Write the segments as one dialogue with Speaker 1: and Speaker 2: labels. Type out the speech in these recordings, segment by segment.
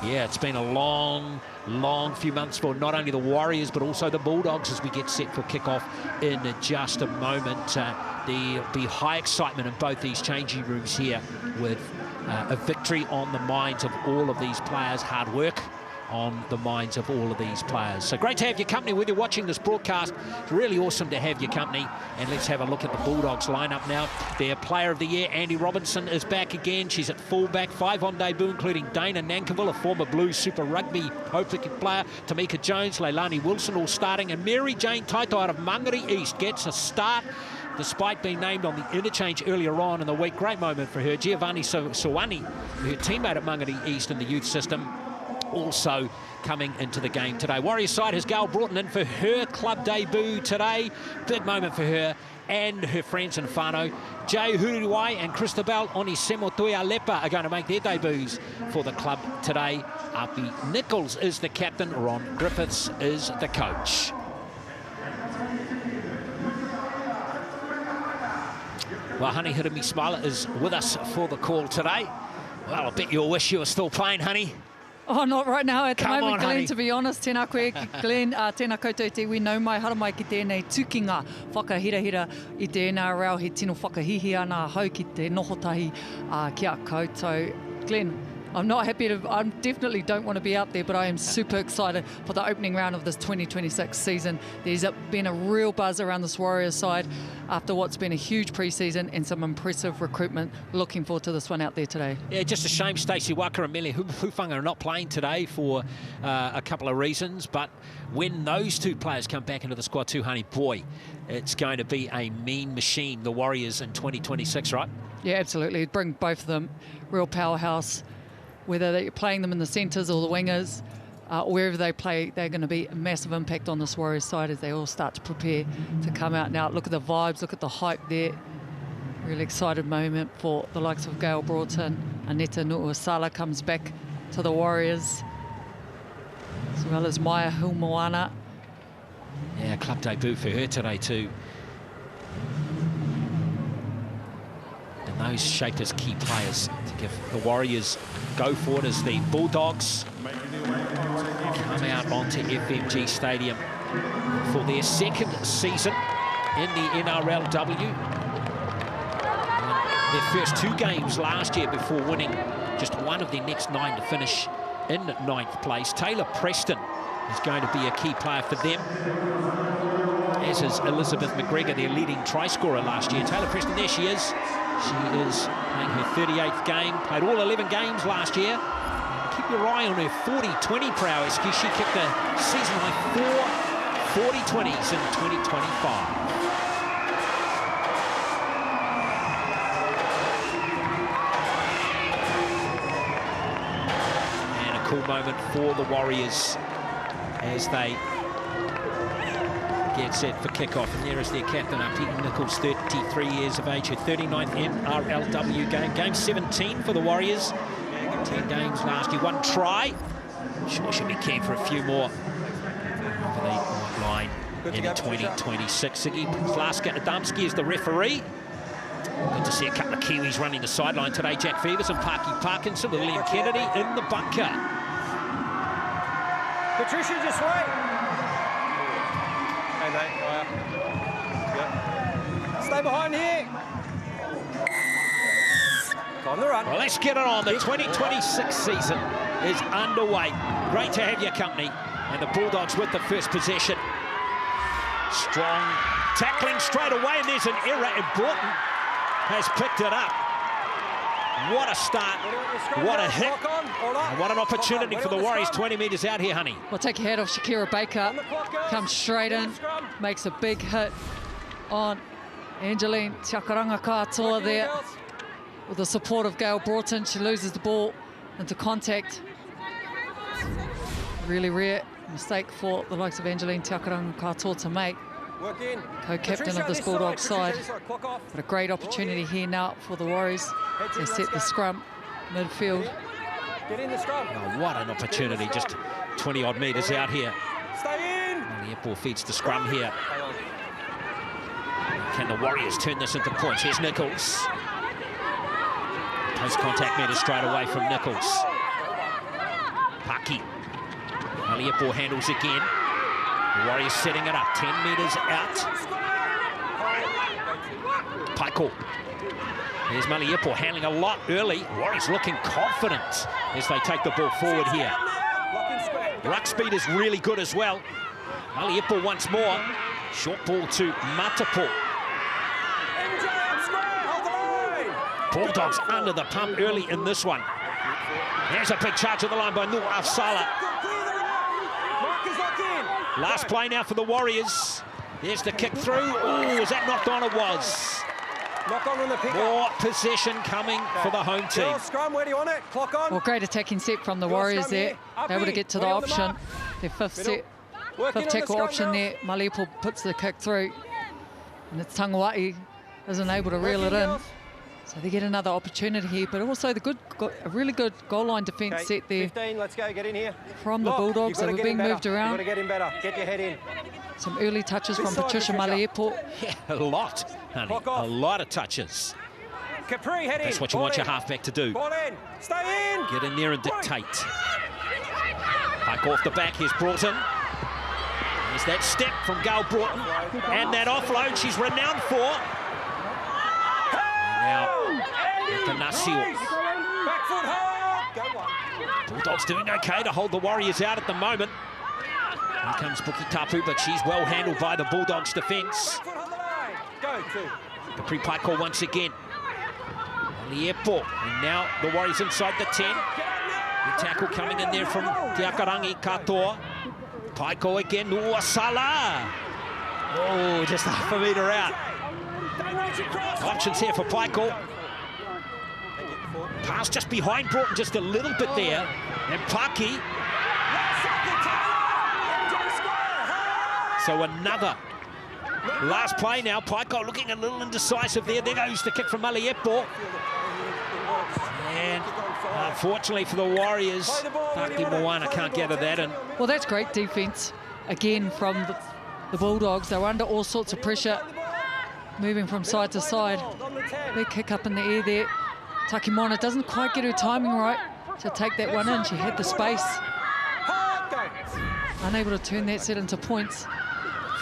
Speaker 1: Yeah, it's been a long few months for not only the Warriors but also the Bulldogs as we get set for kick-off in just a moment. There'll be high excitement in both these changing rooms here with a victory on the minds of all of these players, hard work on the minds of all of these players. So great to have your company whether you're watching this broadcast. It's really awesome to have your company. And let's have a look at the Bulldogs lineup now. Their player of the year, Andy Robinson, is back again. She's at fullback, 5 on debut, including Dana Nankivell, a former Blues Super Rugby Hope player, Tamika Jones, Leilani Wilson all starting, and Mary Jane Taito out of Mangere East gets a start despite being named on the interchange earlier on in the week. Great moment for her. Giovanni Sowani, her teammate at Mangere East in the youth system, also coming into the game today. Warriors side has Gail Broughton in for her club debut today. Big moment for her and her friends in whānau. Jay Huriwai and Christabel Onisemotuia-Lepa are going to make their debuts for the club today. Api Nichols is the captain. Ron Griffiths is the coach. Well, Honey Hirimi Smiler is with us for the call today. Well, I bet you'll wish you were still playing, Honey.
Speaker 2: Oh, not right now at the moment,
Speaker 1: on,
Speaker 2: Glenn,
Speaker 1: honey.
Speaker 2: to be honest. Tēnā koe, Glenn, tēnā koutou te wino mai hara mai ki tēnei tukinga whakahirahira I te NRL, he tino whakahihi ana hau ki te nohotahi kia koutou. Glenn, I'm not happy to, I definitely don't want to be out there, but I am super excited for the opening round of this 2026 season. There's been a real buzz around this Warriors side after what's been a huge pre-season and some impressive recruitment. Looking forward to this one out there today.
Speaker 1: Yeah, just a shame Stacey Waka and Mele Hufanga are not playing today for a couple of reasons, but when those two players come back into the squad too, Honey, boy, it's going to be a mean machine, the Warriors in 2026, right?
Speaker 2: Yeah, absolutely. Bring both of them, real powerhouse. Whether you're playing them in the centres or the wingers, wherever they play, they're going to be a massive impact on this Warriors side as they all start to prepare to come out. Now, look at the vibes, look at the hype there. Really excited moment for the likes of Gail Broughton. Aneta Nu'uasala comes back to the Warriors, as well as Maya Humoana.
Speaker 1: Yeah, club debut for her today too. And those shape as key players to give the Warriors go for it as the Bulldogs come out onto FMG Stadium for their second season in the NRLW. Their first 2 games last year before winning just one of their next 9 to finish in 9th place. Taylor Preston is going to be a key player for them, as is Elizabeth McGregor, their leading try scorer last year. Taylor Preston, there she is. She is playing her 38th game, played all 11 games last year. Keep your eye on her 40-20 prowess, because she kicked a season-high 4 40-20s in 2025. And a cool moment for the Warriors as they get set for kickoff, and there is their captain, Pete Nichols, 33 years of age, her 39th NRLW game. Game 17 for the Warriors. 10 games last year, 1 try. Sure she'll be keen for a few more over the line in 2026. Siggy Slaska Adamski is the referee. Good to see a couple of Kiwis running the sideline today. Jack Phoebus and Parky Parkinson with Liam Kennedy in the bunker.
Speaker 3: Patricia, just wait. Hey, mate. Yep. Stay behind here. On the run.
Speaker 1: Well, let's get it on. The 2026 season is underway. Great to have your company. And the Bulldogs with the first possession. Strong tackling straight away, and there's an error, and Broughton has picked it up. What a start. What a hit. And what an opportunity for the Warriors. 20 metres out here, Honey.
Speaker 2: Well, take your head off Shakira Baker. Comes straight in, makes a big hit on Angeline Tiakaranga Katoa there. With the support of Gail Broughton, she loses the ball into contact. Really rare mistake for the likes of Angeline Tiakaranga Katoa to make. Co-captain of this Bulldogs side. But a great opportunity here now for the Warriors. They set the scrum, midfield.
Speaker 3: Get in the scrum.
Speaker 1: Oh, what an opportunity, just 20-odd metres out here.
Speaker 3: Stay in.
Speaker 1: And the air ball feeds the scrum here. Can the Warriors turn this into points? Here's Nichols. Post-contact metres straight away from Nichols. Paki. Maliepo handles again. The Warriors setting it up, 10 metres out. Paiko. There's Maliepo handling a lot early. Warriors looking confident as they take the ball forward here. Ruck speed is really good as well. Maliepo once more. Short ball to Matapo. Bulldogs under the pump early in this one. There's a big charge at the line by Noah Sala. Last play now for the Warriors. There's the kick through. Oh, is that knocked on? It was. More possession coming for the home team.
Speaker 3: Scrum, where do you want it? Clock on.
Speaker 2: Well, great attacking set from the Warriors there. Able to get to the option. Their fifth tackle option there. Maliepo puts the kick through. And it's Tangawai isn't able to reel it in. So they get another opportunity here, but also a really good goal line defence set there.
Speaker 3: 15, let's go, get in here.
Speaker 2: From the Bulldogs, they were being moved around.
Speaker 3: You've got to get in better, get your head in.
Speaker 2: Some early touches from Patricia Maliepo.
Speaker 1: Yeah, a lot, honey. A lot of touches.
Speaker 3: Capri, head in.
Speaker 1: That's what you want your halfback to do.
Speaker 3: Ball in, stay in.
Speaker 1: Get in there and dictate. Pike off the back, here's Broughton. There's that step from Gail Broughton. And that offload she's renowned for. Now, Athanasio.
Speaker 3: Back foot hard.
Speaker 1: Bulldogs doing okay to hold the Warriors out at the moment. Here comes Buki Tapu, but she's well handled by the Bulldogs' defence.
Speaker 3: Go, two.
Speaker 1: Capri Paiko once again. Maliepo, and now the Warriors inside the 10. The tackle coming in there from Tiakarangi Katoa. Paiko again, Nuasala. Oh, just half a metre out. Options here for Paiko. Pass just behind Broughton, just a little bit there. And Paki. So another last play now. Paiko looking a little indecisive there. There goes the kick from Maliepo. And unfortunately for the Warriors, Taki Moana can't gather that in.
Speaker 2: Well, that's great defence again from the Bulldogs. They were under all sorts of pressure, moving from side to side. Big kick up in the air there. Taki Moana doesn't quite get her timing right to take that one in. She had the space. Unable to turn that set into points.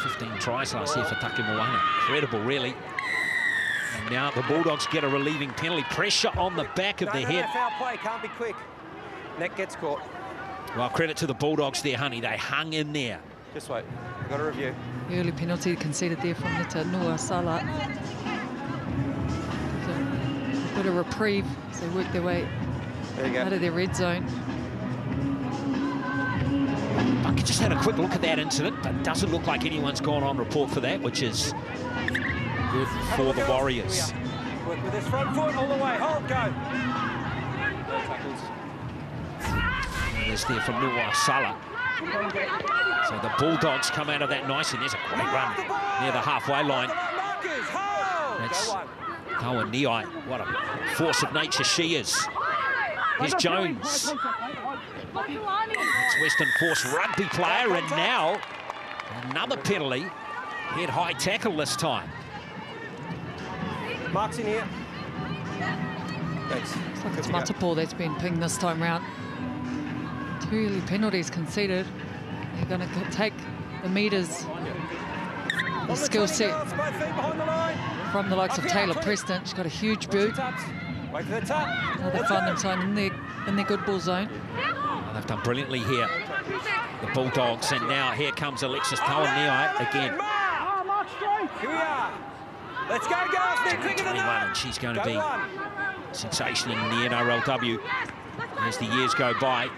Speaker 1: 15 tries last year for Taki Moana. Incredible, really. And now the Bulldogs get a relieving penalty. Pressure on the back of their head.
Speaker 3: Foul play, can't be quick. Neck gets caught.
Speaker 1: Well, credit to the Bulldogs there, honey. They hung in there.
Speaker 3: Just wait, we've got a review.
Speaker 2: Early penalty conceded there from Nita Noa Sala. A bit of reprieve as they work their way out of their red zone.
Speaker 1: I just had a quick look at that incident, but it doesn't look like anyone's gone on report for that, which is good for the Warriors.
Speaker 3: Work with this front foot all the way. Hold, go.
Speaker 1: There's there from Noa Sala. So the Bulldogs come out of that nicely. There's a great run near the halfway line. That's Kawa Niai. What a force of nature she is. Here's Jones. That's Western Force rugby player, and now another penalty. Head high tackle this time.
Speaker 3: Mark's in here. Thanks.
Speaker 2: Looks like it's Matapo that's been pinged this time round. 2 early penalties conceded. They're going to take the metres, the skill set from the likes of Taylor Preston. She's got a huge boot.
Speaker 3: Wait for the tap.
Speaker 2: Now they find themselves in their good ball zone.
Speaker 1: Oh, they've done brilliantly here, the Bulldogs, and now here comes Alexis Tawaniai again.
Speaker 3: Here we are. Let's go, girls. They're quicker than
Speaker 1: 21, and she's going to be a sensation in the NRLW as the years go by.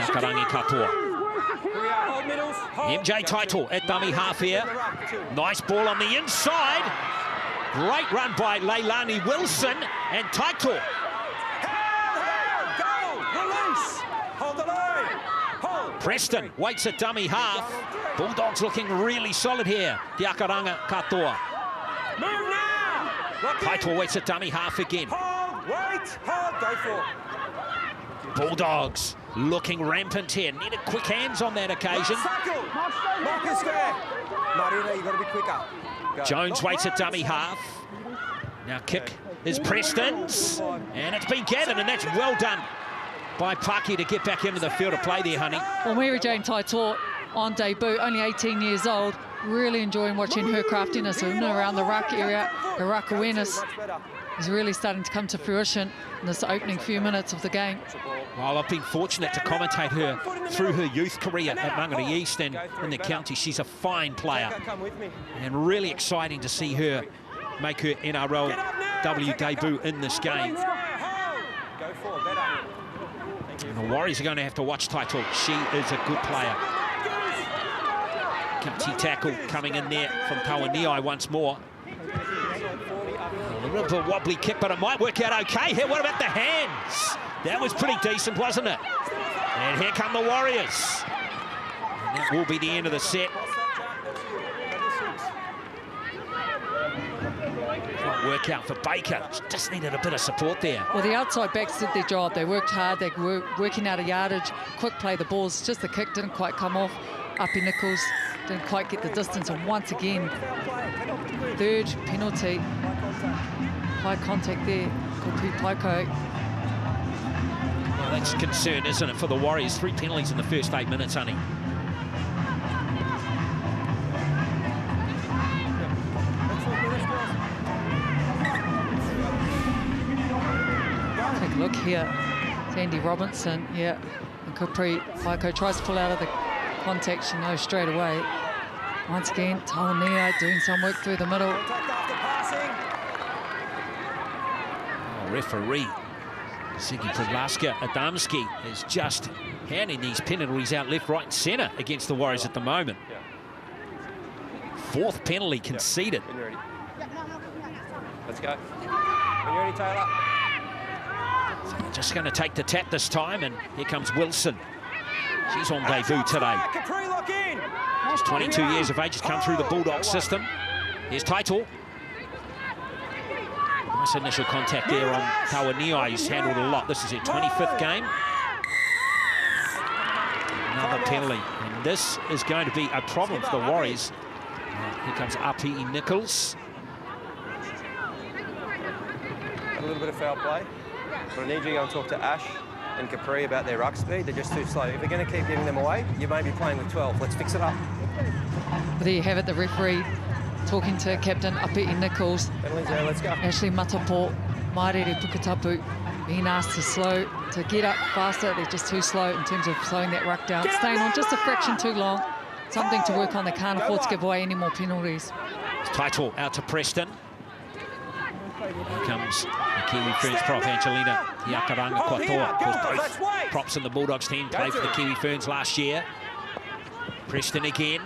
Speaker 1: Karangi Katoa. MJ title at dummy half here. Nice ball on the inside. Great run by Leilani Wilson and Taito. Preston waits at dummy half. Bulldogs looking really solid here. Tiakaranga Katoa.
Speaker 3: Move now.
Speaker 1: Taito waits at dummy half again.
Speaker 3: Hold, wait, hold, go for.
Speaker 1: Bulldogs looking rampant here. Needed quick hands on that occasion.
Speaker 3: Marcus square. Marina, you got to be quicker. Go.
Speaker 1: Jones waits at dummy half. Now kick is Preston's, and it's been gathered, and that's well done by Paki to get back into the field of play there, honey.
Speaker 2: Well, Mary Jane Taitoa on debut, only 18 years old. Really enjoying watching her craftiness in and around the ruck area. Her ruck awareness is really starting to come to fruition in this opening few minutes of the game.
Speaker 1: Well, I've been fortunate to commentate her through her youth career at Mangere East and in the county. She's a fine player and really exciting to see her make her NRLW debut in this game. And the Warriors are going to have to watch Taitoa. She is a good player. Key tackle coming in there from Tauaniai once more. A little bit of a wobbly kick, but it might work out okay here. What about the hands? That was pretty decent, wasn't it? And here come the Warriors. And that will be the end of the set. Might work out for Baker. Just needed a bit of support there.
Speaker 2: Well, the outside backs did their job. They worked hard. They were working out of yardage. Quick play the balls. Just the kick didn't quite come off. Uppy Nichols didn't quite get the distance. And once again, third penalty. High contact there. Kopu Paiko.
Speaker 1: Well, that's a concern, isn't it, for the Warriors? 3 penalties in the first 8 minutes, honey.
Speaker 2: Take a look here. It's Andy Robinson, yeah. And Kopu Paiko tries to pull out of the contact, she knows straight away. Once again, Tauaniai doing some work through the middle.
Speaker 1: Referee Sigi Podlaska Adamski is just handing these penalties out left, right and centre against the Warriors at the moment. 4th penalty conceded.
Speaker 3: When you're ready. Let's go. When you're ready, Taylor.
Speaker 1: So they're just going to take the tap this time, and here comes Wilson. She's on debut today. She's 22 years of age, has come through the Bulldogs system. Here's Taitoa. Nice initial contact there on Tauaniai, who's handled a lot. This is her 25th game. Another penalty, and this is going to be a problem for the Warriors. Here comes Uppy Nichols.
Speaker 3: A little bit of foul play, but I need you to go and talk to Ash and Capri about their ruck speed. They're just too slow. If they're going to keep giving them away, you may be playing with 12. Let's fix it up.
Speaker 2: But there you have it, the referee talking to Captain Uppy Nichols.
Speaker 3: Penalties there, let's go.
Speaker 2: Ashley Matapo, Mairere Pukatapu, being asked to get up faster. They're just too slow in terms of slowing that ruck down. Staying on just a fraction too long. Something to work on. They can't afford to give away any more penalties.
Speaker 1: Taitoa out to Preston. Here comes the Kiwi Ferns prop, Angelina Iakaranga Kotoa. Of course, both props in the Bulldogs team played for the Kiwi Ferns last year. Preston again.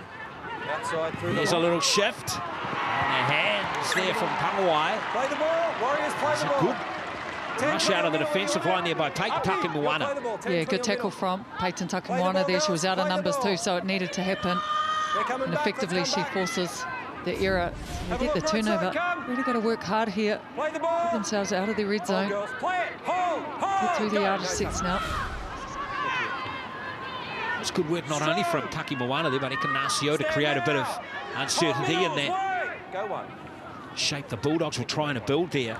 Speaker 1: Here's a little shift. And the hands there from Pangawai.
Speaker 3: Play the ball. Warriors play the ball.
Speaker 1: Good rush out of the defensive line there by Peyton Takimuana.
Speaker 2: Yeah, good tackle from Peyton Takimuana there. She was out of numbers too, so it needed to happen. And effectively, she forces the error. They get the turnover. Really got to work hard here. Get themselves out of the red zone. Get through the yardage sets now.
Speaker 1: It's good work not only from Takimuana there, but Ikanasio to create a bit of uncertainty in that shape the Bulldogs were trying to build there.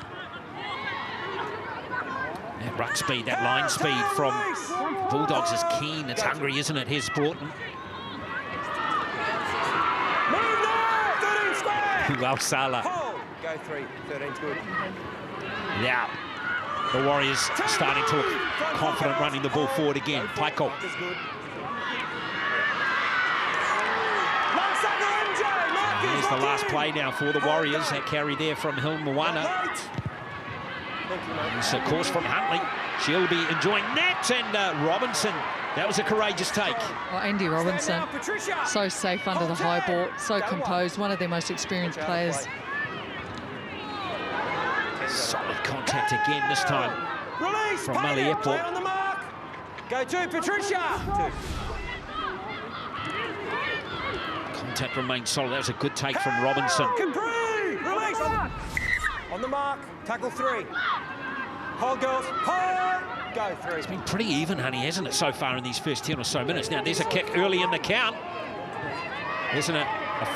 Speaker 1: That ruck speed, that line speed from Bulldogs is keen. It's hungry, isn't it? Here's Broughton. Well, Sala.
Speaker 3: Go 3, 13's good.
Speaker 1: Now, the Warriors starting to look confident running the ball forward again. Paiko. Here's the last play now for the Warriors. That carry there from Hilmoana. It's a course from Huntley. She'll be enjoying that. And Robinson, that was a courageous take.
Speaker 2: Well, Andy Robinson, so safe under the high ball, so composed, one of their most experienced players.
Speaker 1: Solid contact again this time from Maliepo.
Speaker 3: Go to Patricia.
Speaker 1: Contact remains solid. That was a good take from Robinson.
Speaker 3: Release. On the mark, tackle 3. Hold, girls, hold. Go 3.
Speaker 1: It's been pretty even, honey, hasn't it, so far in these first 10 or so minutes. Now, there's a kick early in the count. There's a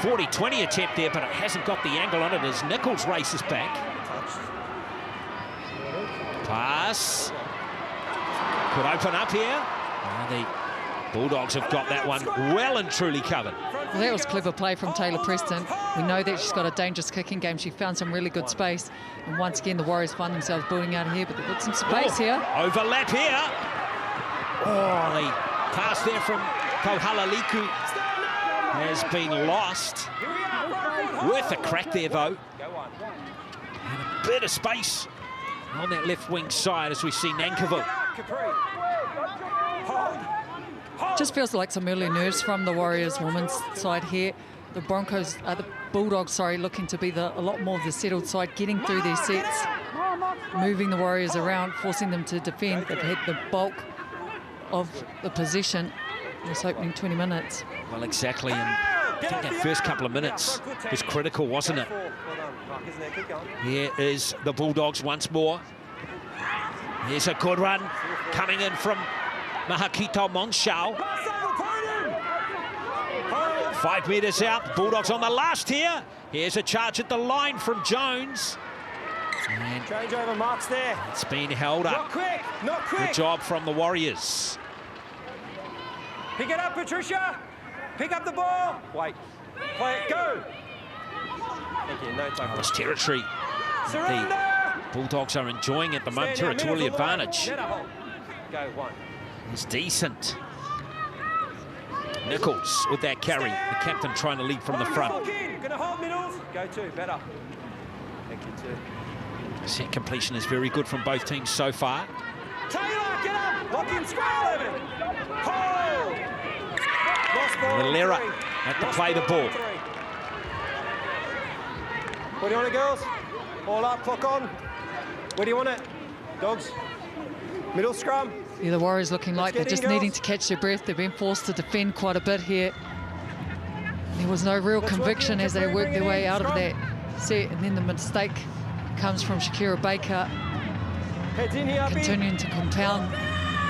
Speaker 1: 40-20 attempt there, but it hasn't got the angle on it as Nichols races back. Pass. Could open up here. The Bulldogs have got that one well and truly covered.
Speaker 2: Well, that was clever play from Taylor Preston. We know that she's got a dangerous kicking game. She found some really good space. And once again, the Warriors find themselves building out here, but they've got some space here.
Speaker 1: Overlap here. Oh, the pass there from Kohalaliku has been lost. Worth a crack there, though. And a bit of space on that left wing side as we see Nankivell.
Speaker 2: Just feels like some early nerves from the Warriors women's side here. The Bulldogs, looking to be a lot more of the settled side, getting through their sets, moving the Warriors around, forcing them to defend. They've had the bulk of the possession this opening 20 minutes.
Speaker 1: Well, exactly, and I think that first couple of minutes was critical, wasn't it? Here is the Bulldogs once more. Here's a good run coming in from Mahakito Monshao. 5 metres out, Bulldogs on the last here. Here's a charge at the line from Jones. And
Speaker 3: change over marks there.
Speaker 1: It's been held up.
Speaker 3: Not quick, not quick.
Speaker 1: Good job from the Warriors.
Speaker 3: Pick it up, Patricia. Pick up the ball. Wait. Play it, go. Thank you, no time.
Speaker 1: This territory.
Speaker 3: Surrender.
Speaker 1: The Bulldogs are enjoying at the moment. Territorial advantage.
Speaker 3: Go, one.
Speaker 1: It's decent. Nichols with that carry. The captain trying to lead from the front.
Speaker 3: Gonna hold middles. Go two, better. Thank you, two.
Speaker 1: Set completion is very good from both teams so far.
Speaker 3: Taylor, get up. Lock in, square 11. Hold. Lost ball.
Speaker 1: Valera had to play the ball.
Speaker 3: What do you want it, girls? All up, clock on. Where do you want it? Dogs. Middle scrum.
Speaker 2: Yeah, the Warriors looking like they're just
Speaker 3: girls.
Speaker 2: needing to catch their breath. They've been forced to defend quite a bit here. There was no real conviction as they worked their way out of that set, and then the mistake comes from Shakira Baker,
Speaker 3: Heads in here,
Speaker 2: continuing to compound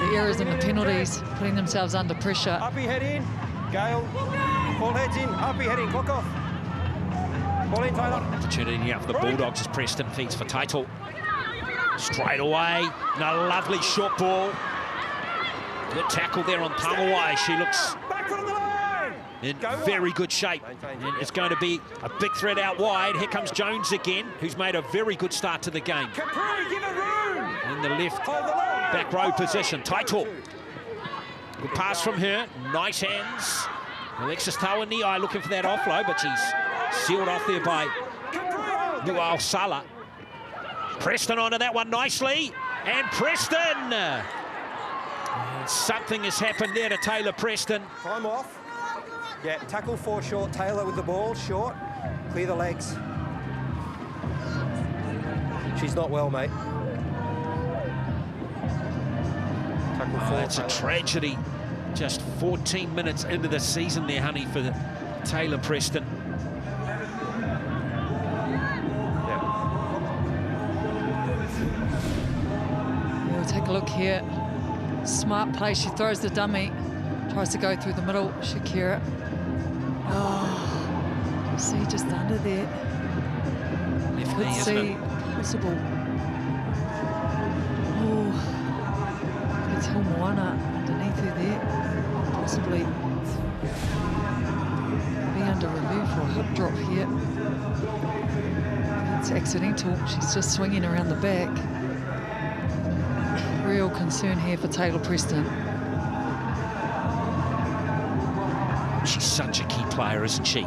Speaker 2: the errors and the penalties, putting themselves under pressure.
Speaker 3: Uppy, head in. Gale. All heads in. Uppy, head in. Clock off. Ball in, Taylor.
Speaker 1: Opportunity here for the Bulldogs as Preston feeds for title. Straight away. And a lovely short ball. Good tackle there on Tamawai. She looks in very good shape. And it's going to be a big threat out wide. Here comes Jones again, who's made a very good start to the game. In the left back row position. Title. Good pass from her. Nice hands. Alexis Tawaniai looking for that offload, but she's sealed off there by Nual Sala. Preston onto that one nicely. And Preston! Something has happened there to Taylor Preston.
Speaker 3: Time off. Yeah, tackle 4 short. Taylor with the ball, short. Clear the legs. She's not well, mate. Tackle 4.
Speaker 1: That's a tragedy. Just 14 minutes into the season there, honey, for Taylor Preston.
Speaker 2: We'll take a look here. Smart play. She throws the dummy. Tries to go through the middle. Shakira. Oh, you see just under there.
Speaker 1: Left
Speaker 2: Could
Speaker 1: knee,
Speaker 2: see
Speaker 1: isn't it?
Speaker 2: possible. Oh, it's Moana underneath her there. Possibly be under review for a hip drop here. It's accidental. She's just swinging around the back. Real concern here for Taylor Preston.
Speaker 1: She's such a key player, isn't she?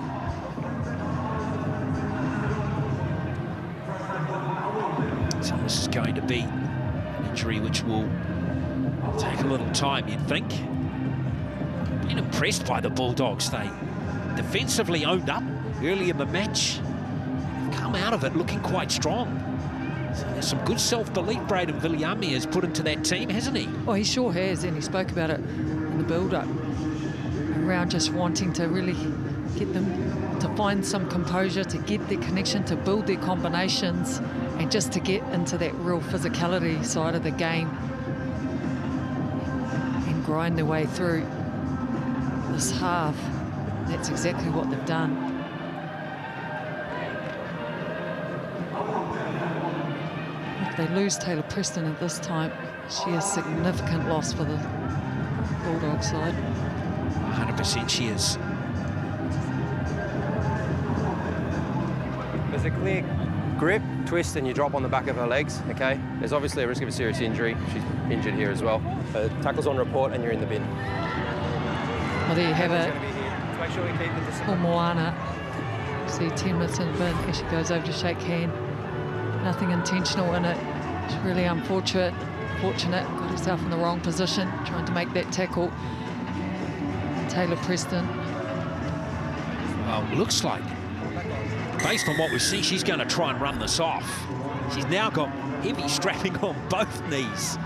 Speaker 1: So this is going to be an injury which will take a little time, you'd think. Been impressed by the Bulldogs. They defensively owned up early in the match. They've come out of it looking quite strong. So there's some good self-belief Braden Viliami has put into that team, hasn't he?
Speaker 2: Oh, he sure has, and he spoke about it in the build-up. Around just wanting to really get them to find some composure, to get their connection, to build their combinations, and just to get into that real physicality side of the game and grind their way through this half. That's exactly what they've done. If they lose Taylor Preston at this time, She is a significant loss for the Bulldogs side.
Speaker 1: 100% she is.
Speaker 3: There's a clear grip, twist, and you drop on the back of her legs, okay? There's obviously a risk of a serious injury. She's injured here as well. Tackle's on report and you're in the bin.
Speaker 2: Well, there you have it.
Speaker 3: Make sure we keep the discipline.
Speaker 2: Moana. See 10 minutes in the bin as she goes over to shake hand. Nothing intentional in it. It's really unfortunate. Got herself in the wrong position, trying to make that tackle. Taylor Preston.
Speaker 1: Well, looks like, based on what we see, she's going to try and run this off. She's now got heavy strapping on both knees.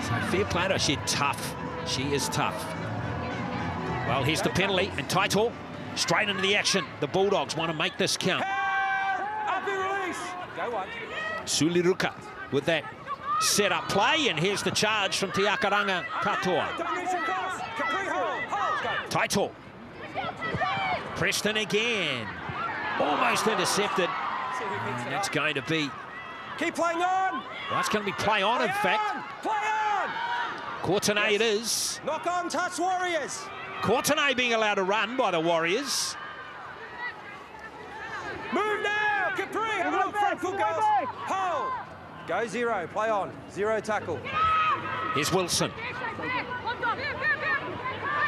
Speaker 1: So fair play to her. She's tough. She is tough. Well, here's the penalty, and Taito straight into the action. The Bulldogs want to make this count. Suliruka with that set-up play, and here's the charge from Te Akaranga Katoa. Taito. Preston again. Almost intercepted. And that's going to be...
Speaker 3: Keep playing on!
Speaker 1: Well, it's going to be play on, in fact.
Speaker 3: Play on!
Speaker 1: Courtenay it is.
Speaker 3: Knock on, touch Warriors!
Speaker 1: Courtenay being allowed to run by the Warriors.
Speaker 3: Move now! Capri! Hold front foot, girls! Hold! Go 0, play on. 0 tackle.
Speaker 1: Here's Wilson.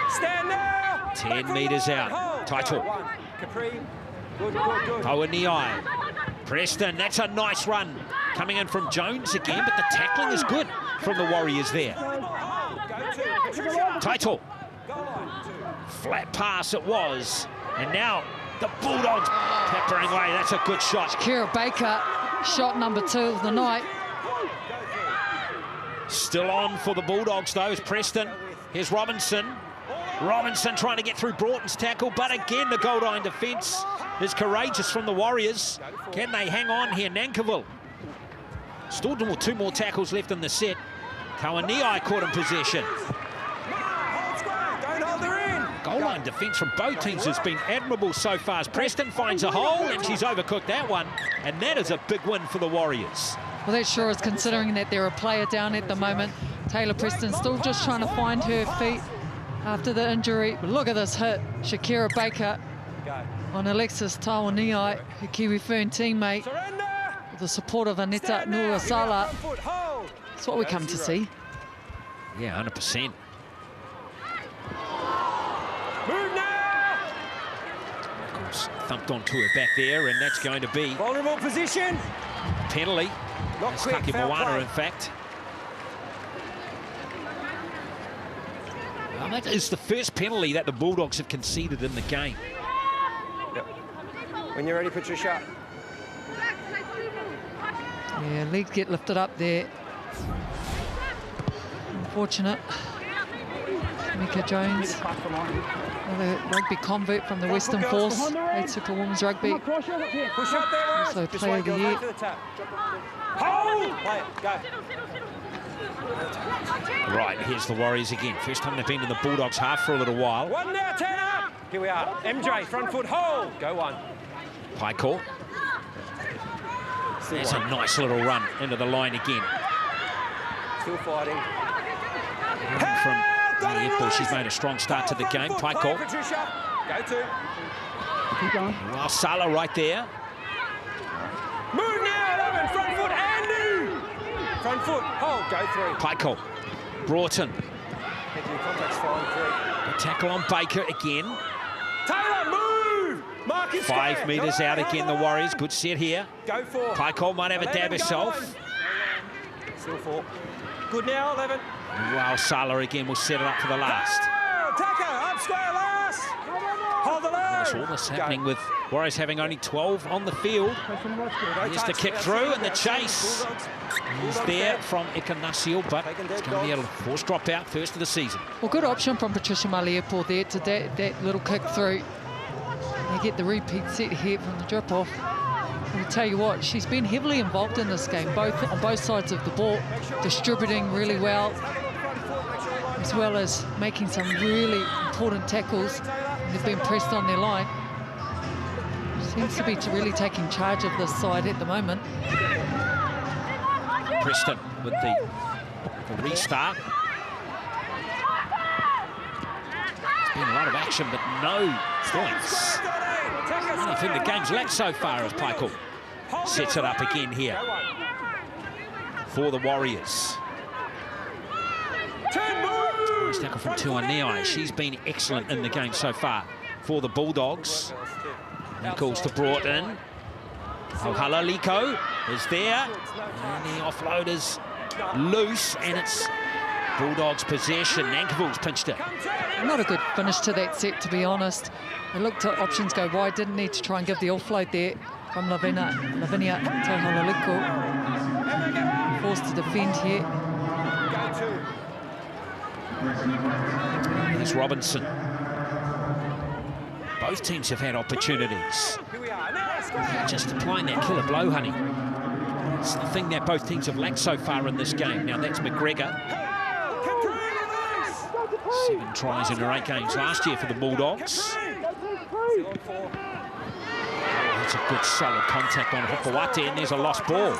Speaker 3: Stand now!
Speaker 1: 10 metres out. Taito.
Speaker 3: Capri. Good.
Speaker 1: Pauaniai. Preston, that's a nice run. Coming in from Jones again, but the tackling is good from the Warriors there. Taito. Flat pass it was. And now the Bulldogs peppering away. That's a good shot.
Speaker 2: Kira Baker, shot number 2 of the night.
Speaker 1: Still on for the Bulldogs, though, is Preston. Here's Robinson. Robinson trying to get through Broughton's tackle, but again, the goal line defence is courageous from the Warriors. Can they hang on here? Nankivell. Still 2 more tackles left in the set. Kauaniai caught in possession. Goal line defence from both teams has been admirable so far. As Preston finds a hole, and she's overcooked that one. And that is a big win for the Warriors.
Speaker 2: Well, that sure is, considering that they're a player down at the moment. Taylor Preston still just trying to find her feet after the injury. But look at this hit. Shakira Baker on Alexis Tawaniai, her Kiwi Fern teammate, with the support of Aneta Nuasala. That's what we come to see.
Speaker 1: Yeah, 100%.
Speaker 3: Move now!
Speaker 1: Of course, thumped onto her back there, and that's going to be
Speaker 3: vulnerable position.
Speaker 1: Penalty.
Speaker 3: Not quick,
Speaker 1: Taki
Speaker 3: foul
Speaker 1: Moana,
Speaker 3: play.
Speaker 1: in fact. Well, that is the first penalty that the Bulldogs have conceded in the game.
Speaker 3: Yep. When you're ready, Patricia.
Speaker 2: Yeah, legs get lifted up there. Unfortunate. Mika Jones, another rugby convert from the Western Force, played Super Women's Rugby.
Speaker 3: Push up there,
Speaker 2: Also player of the year.
Speaker 3: Hold! Play it, go.
Speaker 1: Right, here's the Warriors again. First time they've been in the Bulldogs half for a little while.
Speaker 3: 1 now, 10 up! Here we are. MJ, front foot, hold! Go 1.
Speaker 1: Paiko. There's a nice little run into the line again.
Speaker 3: Still fighting.
Speaker 1: From Maliepo, she's made a strong start to the game. Paiko.
Speaker 3: Go 2.
Speaker 4: Keep going.
Speaker 1: Well, Sala right there.
Speaker 3: Move now, 11, front foot, Andy! Front foot, hold, go 3.
Speaker 1: Paiko. Broughton.
Speaker 3: Contact's fine, 3.
Speaker 1: A tackle on Baker again.
Speaker 3: Taylor, move! Mark is
Speaker 1: 5 metres out again, the Warriors. Good set here.
Speaker 3: Go 4.
Speaker 1: Paiko might have a dab
Speaker 3: 11,
Speaker 1: herself.
Speaker 3: Still 4. Good now, 11.
Speaker 1: Well, Sala again will set it up for the last.
Speaker 3: Tacker, up square last. Hold the line.
Speaker 1: That's all this happening with Warriors having only 12 on the field. Here's the kick through, and the chase is there from Ikanasio, but it's going to be a forced drop out first of the season.
Speaker 2: Well, good option from Patricia Maliepo there to that little kick through. They get the repeat set here from the drop-off. I'll tell you what, she's been heavily involved in this game, on both sides of the ball, distributing really well, as well as making some really important tackles. They've been pressed on their line. Seems to be really taking charge of this side at the moment.
Speaker 1: Preston with the restart. There's been a lot of action, but no points. The only thing the game's lacked so far as Pikel sets it up again here for the Warriors. Nice tackle from Tuanei. She's been excellent in the game so far for the Bulldogs. And calls to Broughton. Halaliko is there. And the offload is loose, and it's Bulldogs' possession. Nankivell's pinched it.
Speaker 2: Not a good finish to that set, to be honest. They looked at options go wide, didn't need to try and give the offload there from Lavinia Halaliko. Forced to defend here.
Speaker 1: There's Robinson. Both teams have had opportunities. Just applying that killer blow, honey. It's the thing that both teams have lacked so far in this game. Now that's McGregor. 7 tries in her 8 games last year for the Bulldogs. That's a good solid contact on Hopoate, and there's a lost ball.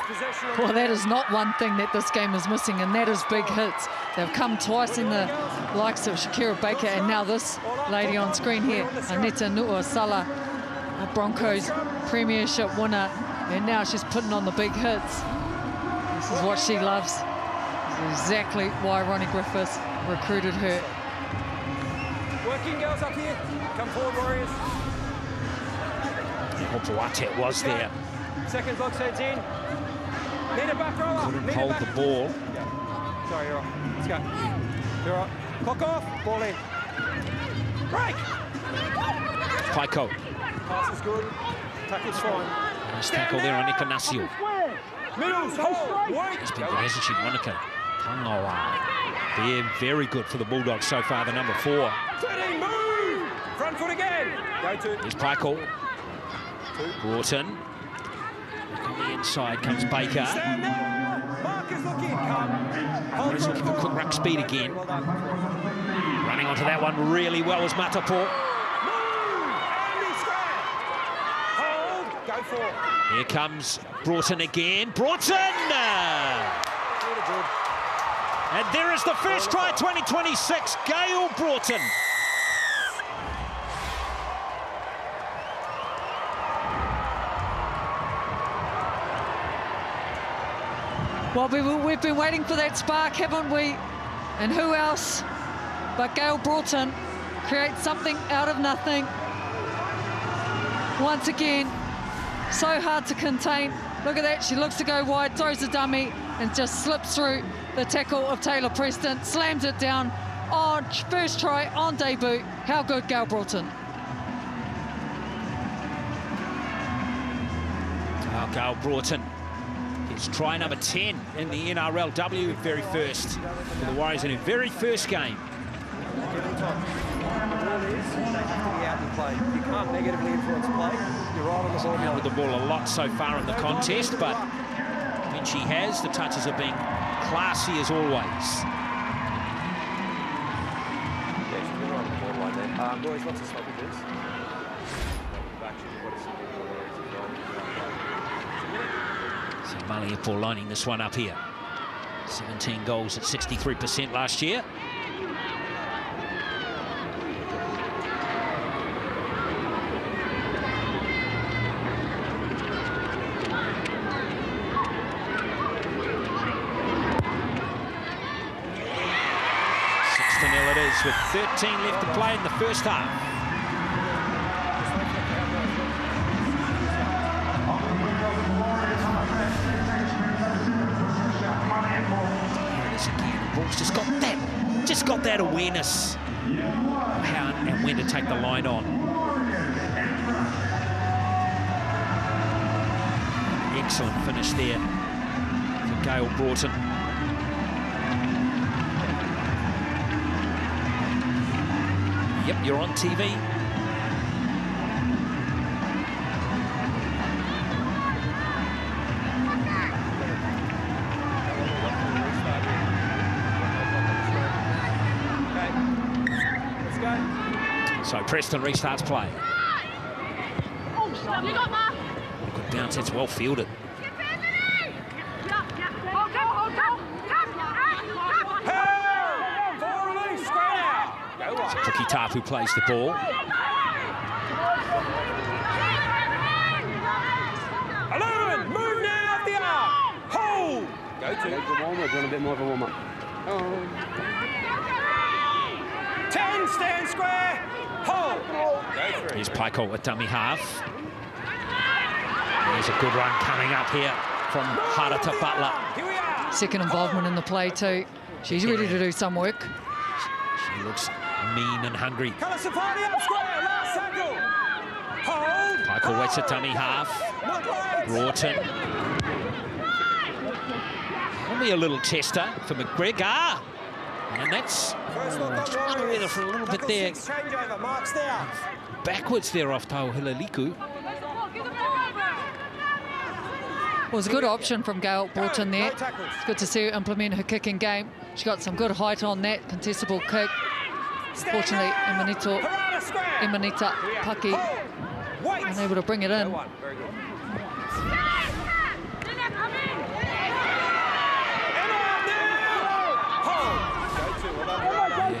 Speaker 2: Well, that is not one thing that this game is missing, and that is big hits. They've come twice in the likes of Shakira Baker, and now this lady on screen here, Aneta Nu'uausala, a Broncos Premiership winner, and now she's putting on the big hits. This is what she loves. This is exactly why Ronnie Griffiths recruited her.
Speaker 3: Working girls up here. Come forward, Warriors.
Speaker 1: Hopoate was there.
Speaker 3: Second box heads in. Need a back roller.
Speaker 1: Couldn't hold the ball.
Speaker 3: Yeah. Sorry, you're off. Let's go. You're up. Clock off. Ball in. Break.
Speaker 1: Pikel.
Speaker 3: Pass is good. Tackle's fine.
Speaker 1: Nice tackle there on Ikanasio.
Speaker 3: Middles, hold. Work.
Speaker 1: It's been good, hasn't she, Monica? Tangawa. They're very good for the Bulldogs so far, the number 4.
Speaker 3: 13, move. Front foot again. Go to.
Speaker 1: Here's Pikel. Broughton. Back on the inside comes Baker.
Speaker 3: Stand now. Mark is looking. Come. Hold.
Speaker 1: He's looking for quick ruck speed again.
Speaker 3: Well done.
Speaker 1: Running onto that one really well was Matapo.
Speaker 3: Move. Andy square. Hold. Go for it.
Speaker 1: Here comes Broughton again. Broughton! And there is the first try, 2026, Gail Broughton.
Speaker 2: Well, we've been waiting for that spark, haven't we? And who else but Gail Broughton creates something out of nothing. Once again, so hard to contain. Look at that, she looks to go wide, throws a dummy, and just slips through the tackle of Taylor Preston, slams it down on first try, on debut. How good, Gail Broughton.
Speaker 1: Oh, Gail Broughton. It's try number 10 in the NRLW, very first for the Warriors in her very first game.
Speaker 3: You can't negatively influence play. You're right on the ball.
Speaker 1: With the ball a lot so far in the contest, but when she has, the touches are being classy as always.
Speaker 3: Yeah, she's been right on the borderline there. Boys, lots of stoppages.
Speaker 1: So Maliapo lining this one up here. 17 goals at 63% last year. With 13 left to play in the first half. This again, Brooks just got that awareness of how and when to take the line on. Excellent finish there for Gail Broughton. Yep, you're on TV.
Speaker 3: Okay, let's go.
Speaker 1: So Preston restarts play. Good bounce, it's well fielded. Pukitapu plays the ball.
Speaker 3: Move now off the arm. Hold. Go to.
Speaker 4: Go to warm-up. Do you want a bit more of a warm-up?
Speaker 3: 10, stand square. Hold. Go through.
Speaker 1: Here's Paiko at dummy half. There's a good run coming up here from Harata Butler.
Speaker 3: Here we are.
Speaker 2: Second involvement in the play too. She's ready to do some work.
Speaker 1: She looks mean and hungry.
Speaker 3: Kalasapati up square. Last tackle. Hold.
Speaker 1: Paiko waits at dummy half.
Speaker 3: Not late.
Speaker 1: Broughton. Only a little tester for McGregor. And that's trying to weather for a little bit there.
Speaker 3: Changeover. Marks there.
Speaker 1: Backwards there off Tau Hilaliku.
Speaker 2: It was a good option from Gail Broughton there. It's good to see her implement her kicking game. She got some good height on that contestable kick. Fortunately, Emanita Paki unable to bring it in.
Speaker 3: Very good.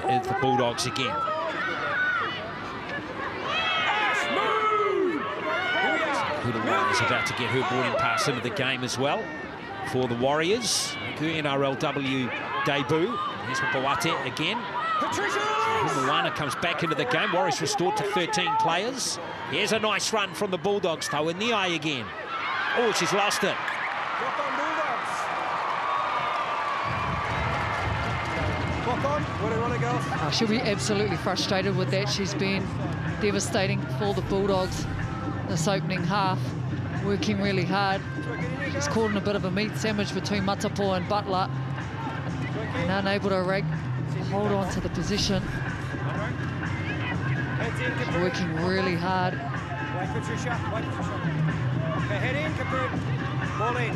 Speaker 1: It's the Bulldogs again. Hula is about to get her boarding pass into the game as well for the Warriors. Her NRLW debut. Here's Mapawate again. Moana comes back into the game. Warriors restored to 13 players. Here's a nice run from the Bulldogs, though, in the eye again. Oh, she's lost it.
Speaker 3: Walk on, Bulldogs. Walk on. Where do you want to go?
Speaker 2: She'll be absolutely frustrated with that. She's been devastating for the Bulldogs this opening half, working really hard. She's caught in a bit of a meat sandwich between Matapo and Butler and unable to hold on to the position. She's working really hard.
Speaker 3: Wait, Patricia. Wait, Patricia. Okay, head in, Capri. Ball in.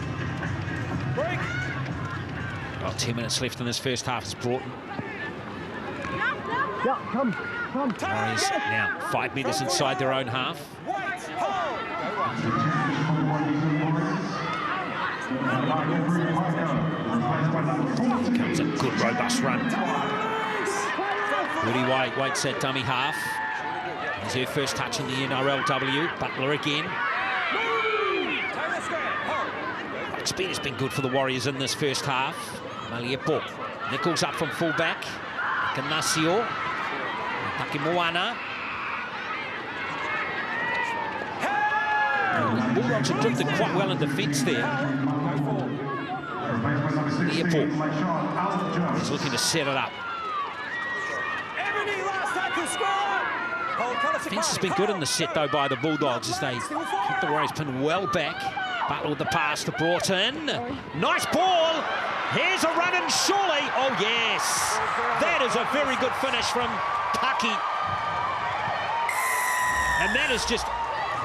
Speaker 3: Break.
Speaker 1: Well, 10 minutes left in this first half. It's Broughton.
Speaker 4: Yeah, come.
Speaker 1: Warriors now 5 metres inside their own half. Comes a good robust run. Woody White waits at dummy half. It's her first touch in the NRLW. Butler again. Speed has been good for the Warriors in this first half. Maliepo. Nichols up from fullback. Canasio. Takimoana. The Bulldogs have drifted quite well in defence there. Airport is looking to set it up. Defence has been good in the set, though, by the Bulldogs as they keep the Warriors pinned well back. Butler with the pass to Broughton. Nice ball. Here's a run and surely. Oh, yes. That is a very good finish from Paki. And that is just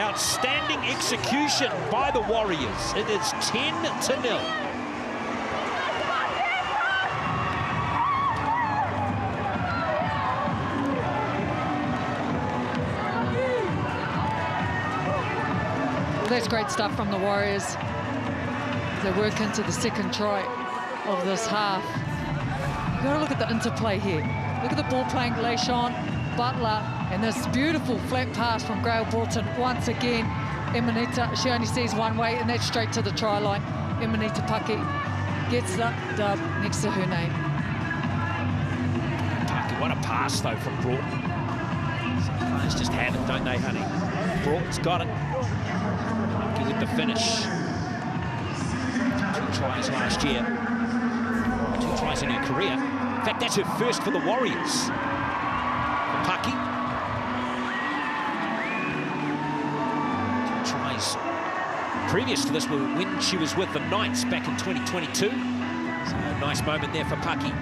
Speaker 1: outstanding execution by the Warriors. It is 10-0.
Speaker 2: That's great stuff from the Warriors. They work into the second try of this half. You've got to look at the interplay here. Look at the ball playing Leishon, Butler, and this beautiful flat pass from Grail Broughton. Once again, Emanita, she only sees one way, and that's straight to the try line. Emanita Paki gets the dub next to her name.
Speaker 1: Paki, what a pass, though, from Broughton. Some players just have it, don't they, honey? Broughton's got it. Paki with the finish. 2 tries last year. 2 tries in her career. In fact, that's her first for the Warriors. Paki. 2 tries previous to this were when she was with the Knights back in 2022. So a nice moment there for Paki.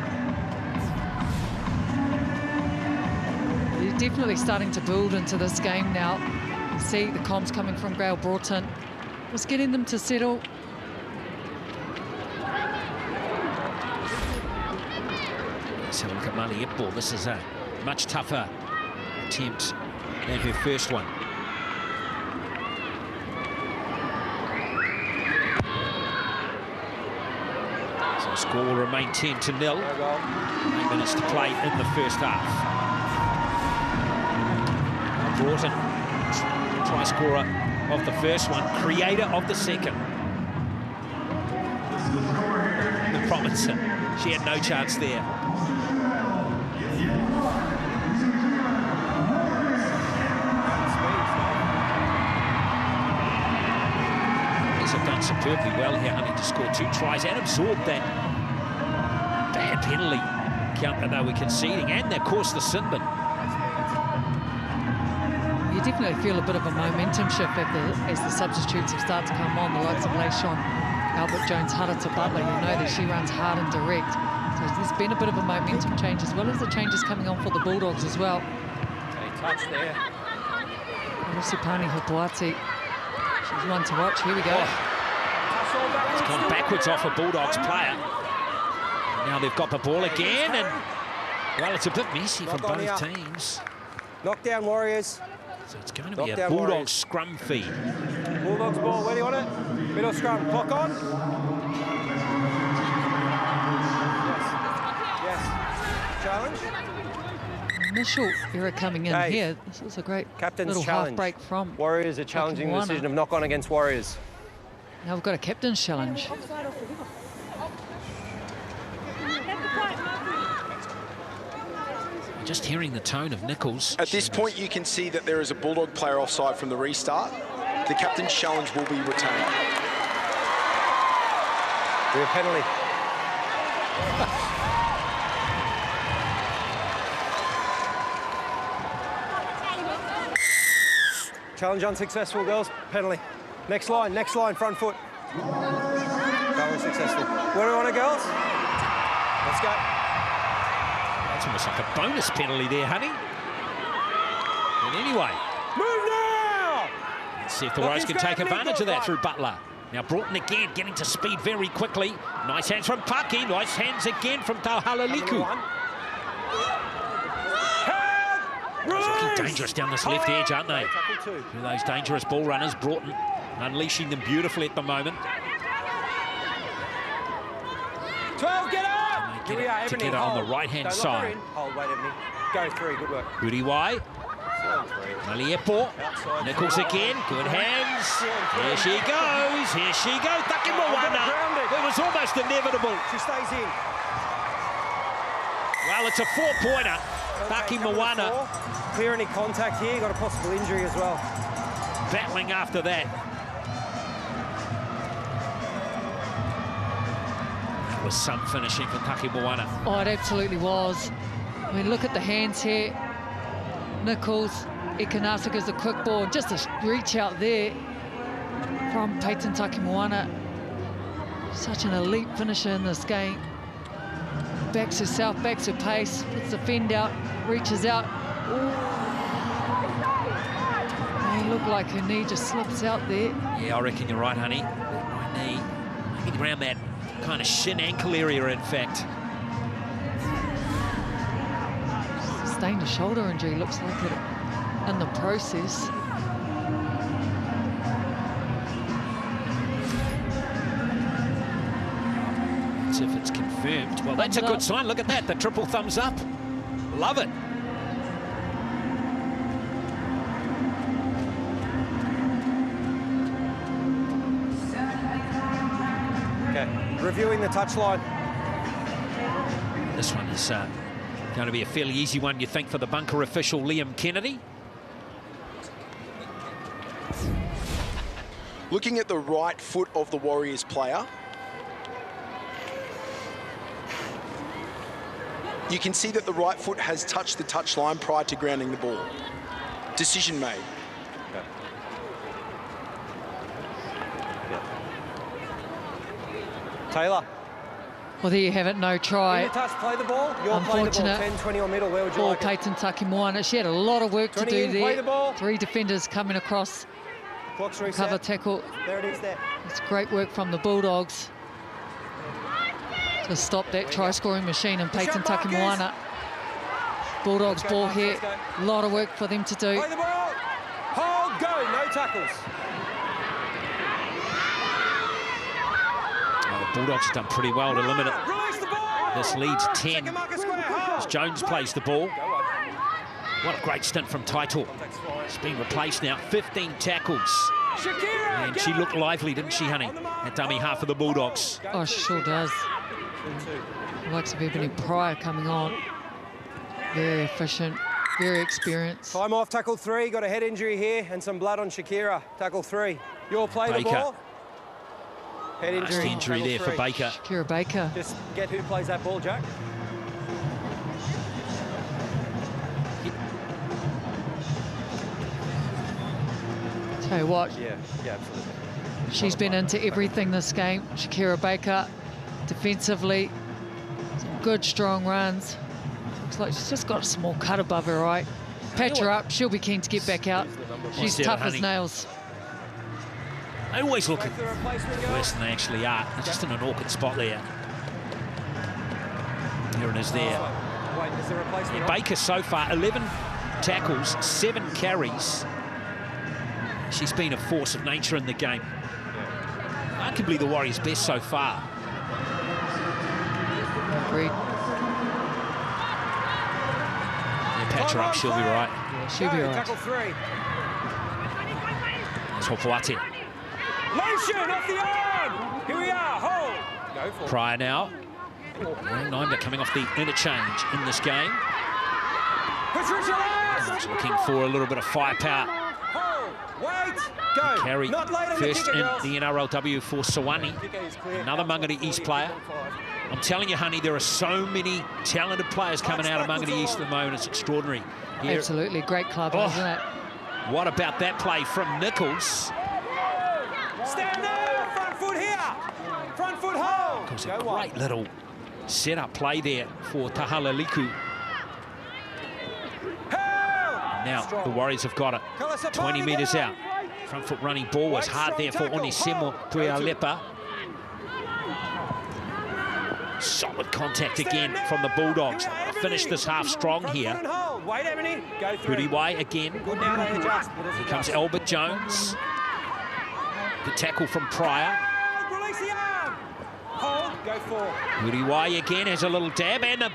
Speaker 2: They're definitely starting to build into this game now. You see the comms coming from Grail Broughton. Just getting them to settle.
Speaker 1: Let's have a look at Maliepo. This is a much tougher attempt than her first one. So the score will remain 10-0. 8 minutes to play in the first half. Broughton, try scorer of the first one, creator of the second. The Robinson, she had no chance there. These have done superbly well here, having to score 2 tries and absorb that bad penalty count that they were conceding, and of course the sin bin.
Speaker 2: You definitely feel a bit of a momentum shift as the substitutes have started to come on, the likes of Leishon, Albert Jones, Hara to Butler. You know that she runs hard and direct. So there's been a bit of a momentum change, as well as the changes coming on for the Bulldogs as well.
Speaker 3: Okay, touch there.
Speaker 2: Rusipani Hapuati, she's one to watch. Here we go.
Speaker 1: It's gone backwards off a Bulldogs player. Now they've got the ball again, and well, it's a bit messy from both teams.
Speaker 3: Knockdown Warriors.
Speaker 1: So it's going to be a Bulldogs scrum feed.
Speaker 3: Bulldogs ball, where do you want it? Middle scrum, clock on. Yes. Challenge.
Speaker 2: Initial error coming in here. This is a great
Speaker 3: Captain's
Speaker 2: little
Speaker 3: challenge.
Speaker 2: half break from
Speaker 3: Warriors are challenging the decision of knock on against Warriors.
Speaker 2: Now we've got a captain's challenge.
Speaker 1: Just hearing the tone of Nichols.
Speaker 5: At this point, you can see that there is a Bulldog player offside from the restart. The captain's challenge will be retained.
Speaker 3: We have penalty. Challenge unsuccessful, girls. Penalty. Next line, front foot. Challenge successful. Where do we want it, girls? Let's go.
Speaker 1: It's almost like a bonus penalty there, honey. And anyway.
Speaker 3: Move now!
Speaker 1: Let's see if the Warriors can take advantage of that through Butler. Now Broughton again, getting to speed very quickly. Nice hands from Paki. Nice hands again from Tauhalaliku. Looking dangerous down this left edge, aren't they? Those dangerous ball runners, Broughton unleashing them beautifully at the moment.
Speaker 3: 12, get up!
Speaker 1: To get on the right-hand side.
Speaker 3: Hold, wait, Ebony. Go 3, good work.
Speaker 1: Uriwai. Maliepo. Nichols again, good hands. Here she goes, Taki Moana. It was almost inevitable.
Speaker 3: She stays in.
Speaker 1: Well, it's a 4-pointer. Taki Moana.
Speaker 3: Clear any contact here, got a possible injury as well.
Speaker 1: Battling after that. That was some finishing for Taki Moana.
Speaker 2: Oh, it absolutely was. I mean, look at the hands here. Nichols, Ikanasaka's a quick ball, just a reach out there from Peyton Taki Moana. Such an elite finisher in this game. Backs herself, backs her pace, puts the fend out, reaches out. Ooh. May look like her knee just slips out there.
Speaker 1: Yeah, I reckon you're right, honey. Right knee, maybe around that kind of shin ankle area, in fact.
Speaker 2: Sustained a shoulder injury, looks like it in the process.
Speaker 1: If it's confirmed, well, that's a good sign. Look at that, the triple thumbs up. Love it.
Speaker 3: Okay, reviewing the touchline.
Speaker 1: This one is going to be a fairly easy one, you think, for the bunker official, Liam Kennedy.
Speaker 5: Looking at the right foot of the Warriors player, you can see that the right foot has touched the touchline prior to grounding the ball. Decision made.
Speaker 3: Okay. Yeah. Taylor.
Speaker 2: Well, there you have it, no try.
Speaker 3: Touch, play the ball. You're playing the ball, 10, 20 or middle. Where would you like
Speaker 2: Peyton Taki Moana. She had a lot of work to do
Speaker 3: in,
Speaker 2: there.
Speaker 3: play the ball.
Speaker 2: 3 defenders coming across.
Speaker 3: Clock's reset.
Speaker 2: Cover tackle.
Speaker 3: There it is there.
Speaker 2: It's great work from the Bulldogs to stop that try-scoring machine and Peyton Taki Moana. Bulldogs ball here. A lot of work for them to do.
Speaker 3: Play the ball. Hold, go. No tackles.
Speaker 1: The Bulldogs have done pretty well to limit it. This leads 10 as Jones plays the ball. What a great stint from Taito. She's been replaced now. 15 tackles. And she looked lively, didn't she, honey? At dummy half of the Bulldogs.
Speaker 2: Oh, she sure does. The likes of Ebony Pryor coming on. Very efficient, very experienced.
Speaker 3: Time off, tackle 3. Got a head injury here and some blood on Shakira. Tackle 3. You'll play the ball. Head injury.
Speaker 1: Last injury there for Baker.
Speaker 2: Shakira Baker.
Speaker 3: Just get who plays that ball, Jack.
Speaker 2: Tell you what.
Speaker 3: Yeah, absolutely.
Speaker 2: She's been into everything this game. Shakira Baker, defensively, some good strong runs. Looks like she's just got a small cut above her eye. Patch her up, she'll be keen to get back out. She's tough as nails.
Speaker 1: They always look worse than they actually are. They're just in an awkward spot there. Here it is there. Yeah, Baker so far, 11 tackles, 7 carries. She's been a force of nature in the game. Arguably the Warriors' best so far.
Speaker 2: Agreed.
Speaker 1: Yeah, patch her up, she'll be right.
Speaker 2: Yeah, she'll be all right.
Speaker 3: Tackle 3.
Speaker 1: That's Hopoate.
Speaker 3: Motion off the arm. Here we are. Hold. Go for it.
Speaker 1: Pryor now. Nine coming off the interchange in this game. Just looking for a little bit of firepower.
Speaker 3: Hold. Wait. Go.
Speaker 1: Carry
Speaker 3: Not late on
Speaker 1: first
Speaker 3: the
Speaker 1: in
Speaker 3: kicker,
Speaker 1: the NRLW for Sawani. Another Mangere East player. I'm telling you, honey, there are so many talented players coming out of Mangere East at the moment. It's extraordinary. Here.
Speaker 2: Absolutely, great club, isn't it?
Speaker 1: What about that play from Nichols?
Speaker 3: Stand there. Front foot here. Front foot hold.
Speaker 1: It was a great little set-up play there for Tahalaliku. Now the Warriors have got it. 20 metres out. Front foot running ball was hard there for Onisimo Tuialepa. Solid contact again from the Bulldogs. Finished this half strong here. Huriwai again. Here comes Albert Jones. Good tackle from Pryor. Huriwai again has a little dab and a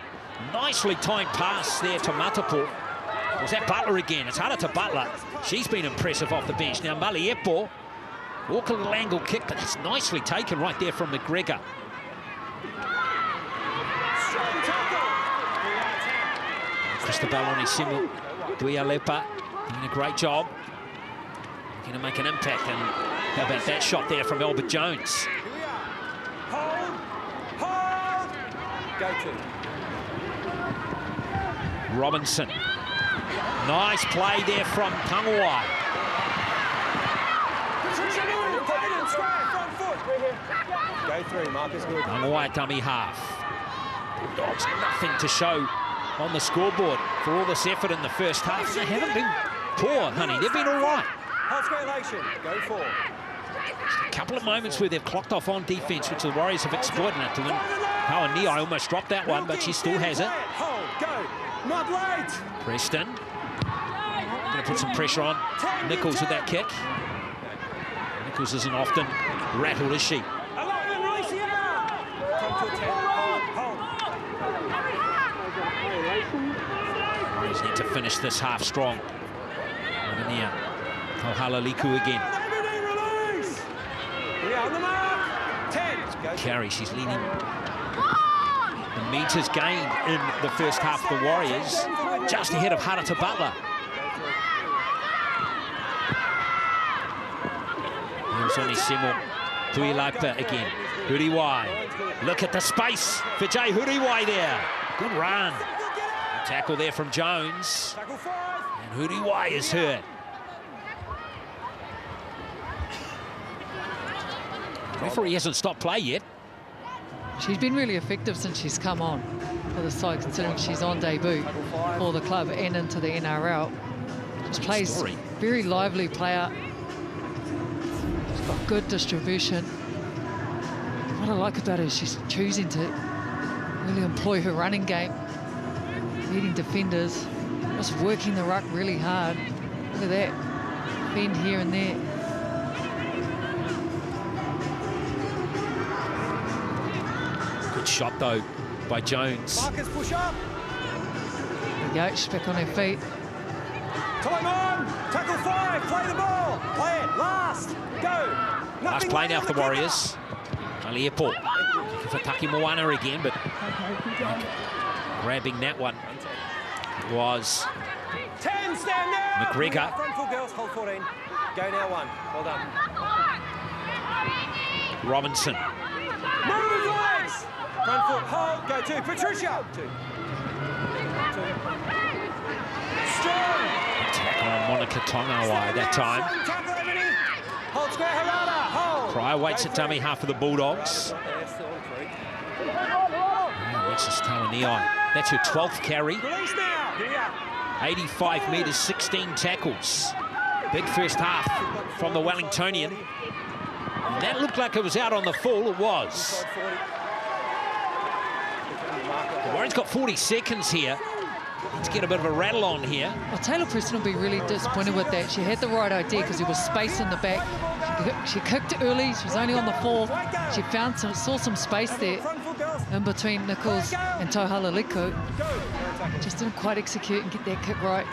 Speaker 1: nicely timed pass there to Matapo. Was that Butler again? It's harder to Butler. She's been impressive off the bench. Now Maliepo, walk a little angle kick, but it's nicely taken right there from McGregor. Cristobal Onisimo Tuialepa doing a great job. Going to make an impact, and how about that shot there from Albert Jones?
Speaker 3: Go to.
Speaker 1: Robinson. Nice play there from Tangawai.
Speaker 3: Go through, Marcus. Good.
Speaker 1: Tangawai dummy half. Bulldogs nothing to show on the scoreboard for all this effort in the first half. They haven't been poor, honey. They've been all right.
Speaker 3: Go for.
Speaker 1: A couple of moments where they've clocked off on defence, which the Warriors have exploited it to win. Hawani, I almost dropped that one, but she still has it.
Speaker 3: Not late.
Speaker 1: Preston. Going to put some pressure on Nichols with that kick. Nichols isn't often rattled, is she? Warriors need to finish this half strong. Here, Kohalaliku again. Carey, she's leading the metres gained in the first half of the Warriors, just ahead of Harata Butler. Here's Onisimo Tuialepa again. Huriwai. Look at the space for Jay Huriwai there. Good run. A tackle there from Jones. And Huriwai is hurt. Referee hasn't stopped play yet.
Speaker 2: She's been really effective since she's come on for the side, considering she's on debut for the club and into the NRL. Just plays very lively player. She's got good distribution. What I like about her is she's choosing to really employ her running game, leading defenders, just working the ruck really hard. Look at that, bend here and there.
Speaker 1: Shot though by Jones.
Speaker 3: Marcus, push up.
Speaker 2: There we go, she's back on her feet.
Speaker 3: Time on! Tackle 5, play the ball! Play it, last! Go!
Speaker 1: Last play now for the Warriors. Maliepo for Taki Moana again, but grabbing that one was
Speaker 3: 10, stand now!
Speaker 1: McGregor.
Speaker 3: Front foot, girls, hold 14. Go now, 1. Well done.
Speaker 1: Robinson.
Speaker 3: Move his legs! Front foot, hold, go 2. Patricia! 2. Strong!
Speaker 1: Tackle on Monica Tongawai that time.
Speaker 3: Tackle, Ebony! Hold square, Harada, hold!
Speaker 1: Pryor waits at dummy half of the Bulldogs. Alexis Tawaniai. That's her 12th carry.
Speaker 3: Release now! Here.
Speaker 1: 85 metres, 16 tackles. Big first half from the Wellingtonian. That looked like it was out on the full. It was. The Warriors got 40 seconds here. Let's get a bit of a rattle on here.
Speaker 2: Well, Taylor Preston will be really disappointed with that. She had the right idea because there was space in the back. She kicked early. She was only on the 4th. She saw some space there in between Nichols and Tohalaliku. Just didn't quite execute and get that kick right.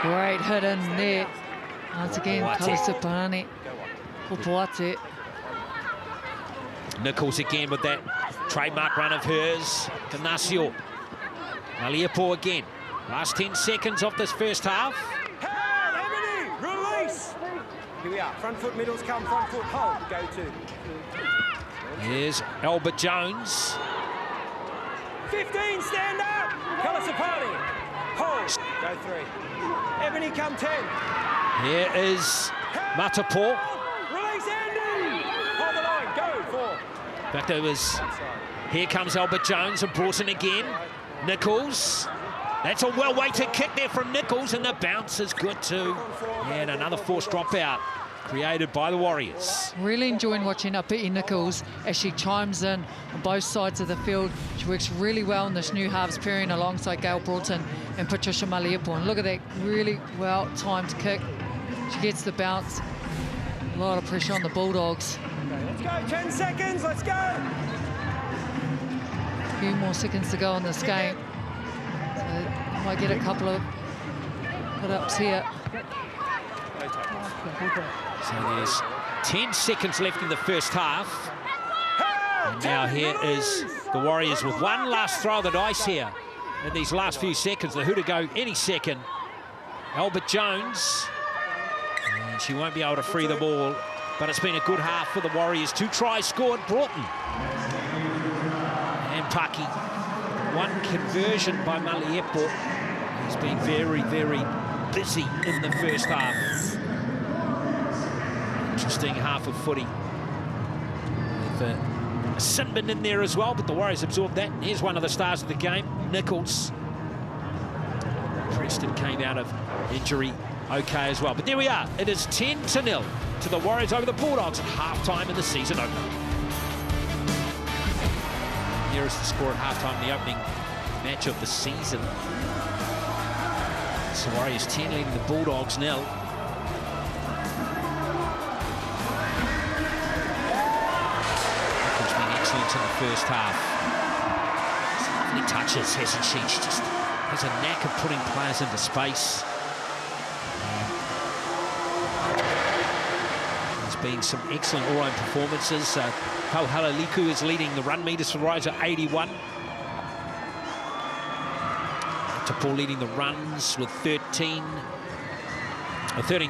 Speaker 2: Great hit in there. Once again, Kalasipani. Pupuate.
Speaker 1: Nichols again with that trademark run of hers. Ignacio. Maliepo again. Last 10 seconds of this first half.
Speaker 3: Ebony, release! Here we are. Front foot, middles come. Front foot, hold. Go 2.
Speaker 1: Here's Albert Jones.
Speaker 3: 15, stand up! Kalasipani, hold. Go 3. Ebony, come 10.
Speaker 1: Here is Matapo.
Speaker 3: Release Andy! Hold the line, go 4.
Speaker 1: In fact, it was... Here comes Albert Jones and Broughton again. Nichols. That's a well-weighted kick there from Nichols, and the bounce is good too. And another forced dropout created by the Warriors.
Speaker 2: Really enjoying watching Apiti Nichols as she chimes in on both sides of the field. She works really well in this new halves pairing alongside Gail Broughton and Patricia Maliepo. And look at that really well-timed kick. She gets the bounce. A lot of pressure on the Bulldogs.
Speaker 3: Let's go, 10 seconds, let's go!
Speaker 2: A few more seconds to go in this game. So might get a couple of put-ups here.
Speaker 1: So there's 10 seconds left in the first half. And now here is the Warriors with one last throw of the dice here in these last few seconds. The Who to go any second. Albert Jones. And she won't be able to free the ball, but it's been a good half for the Warriors. 2 tries scored. Broughton and Paki. 1 conversion by Maliepo. He's been very, very busy in the first half. Interesting half of footy. With a Sinbin in there as well, but the Warriors absorbed that. Here's one of the stars of the game, Nichols. Preston came out of injury okay as well. But there we are. It is 10-0 to the Warriors over the Bulldogs at halftime in the season opener. Here is the score at halftime, the opening match of the season. It's the Warriors 10 leading the Bulldogs 0. Nichols been excellent in the first half. Some lovely touches, hasn't she? She just has a knack of putting players into space. There's been some excellent all-round performances. Kauhalaliku is leading the run meters for the Warriors at 81. Tapo leading the runs with 13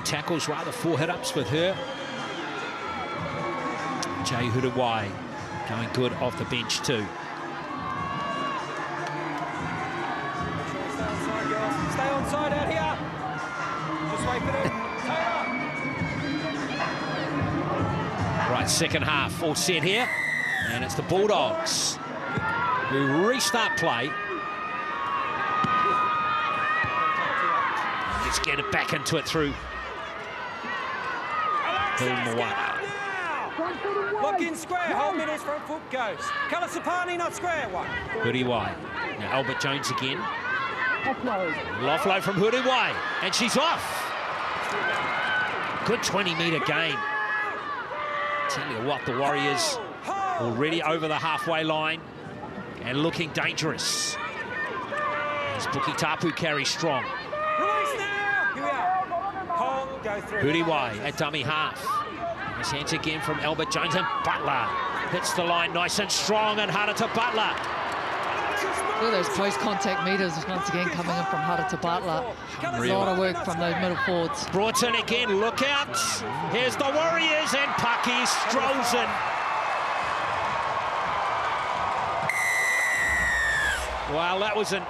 Speaker 1: tackles, rather, 4 hit-ups with her. Jay Hudawai going good off the bench too.
Speaker 3: Stay on side out here. Just wait for them.
Speaker 1: Right, second half all set here. And it's the Bulldogs who restart play. Let's get it back into it through Moana.
Speaker 3: Lock in square, hold middles, front foot goes. Kalasipani, not square, 1.
Speaker 1: Huriwai. Now Albert Jones again. Offload from Huriwai, and she's off. Good 20-metre gain. Tell you what, the Warriors already over the halfway line and looking dangerous. As Buki Tapu carries strong. Huriwai at dummy half. Nice hands again from Albert Jones, and Butler hits the line nice and strong, and harder to Butler.
Speaker 2: Look at those post-contact meters once again coming in from Hara to Butler. A lot of work from those middle forwards.
Speaker 1: Brought in again, look out. Here's the Warriors, and Pucky strolls in. Well, that was an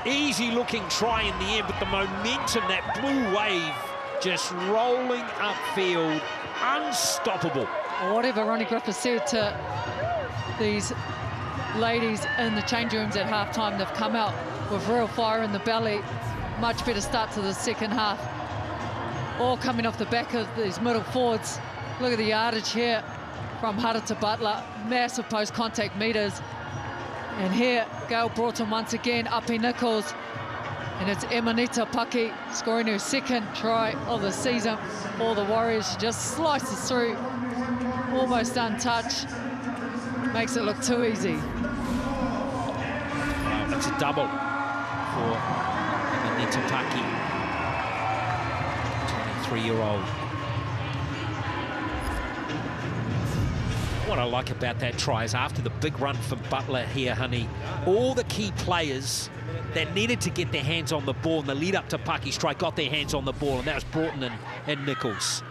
Speaker 1: easy-looking try in the end, but the momentum, that blue wave, just rolling upfield, unstoppable.
Speaker 2: Whatever Ronnie Griffith said to these ladies in the change rooms at halftime, they've come out with real fire in the belly. Much better start to the second half. All coming off the back of these middle forwards. Look at the yardage here from Hara to Butler. Massive post-contact meters. And here, Gail Broughton once again, Api Nichols. And it's Emanita Pucky scoring her second try of the season for the Warriors. She just slices through, almost untouched. Makes it look too easy.
Speaker 1: Wow, that's a double for Emanita Pucky, 23-year-old. What I like about that try is after the big run from Butler here, honey, all the key players that needed to get their hands on the ball in the lead up to Pucky's try got their hands on the ball, and that was Broughton and Nichols.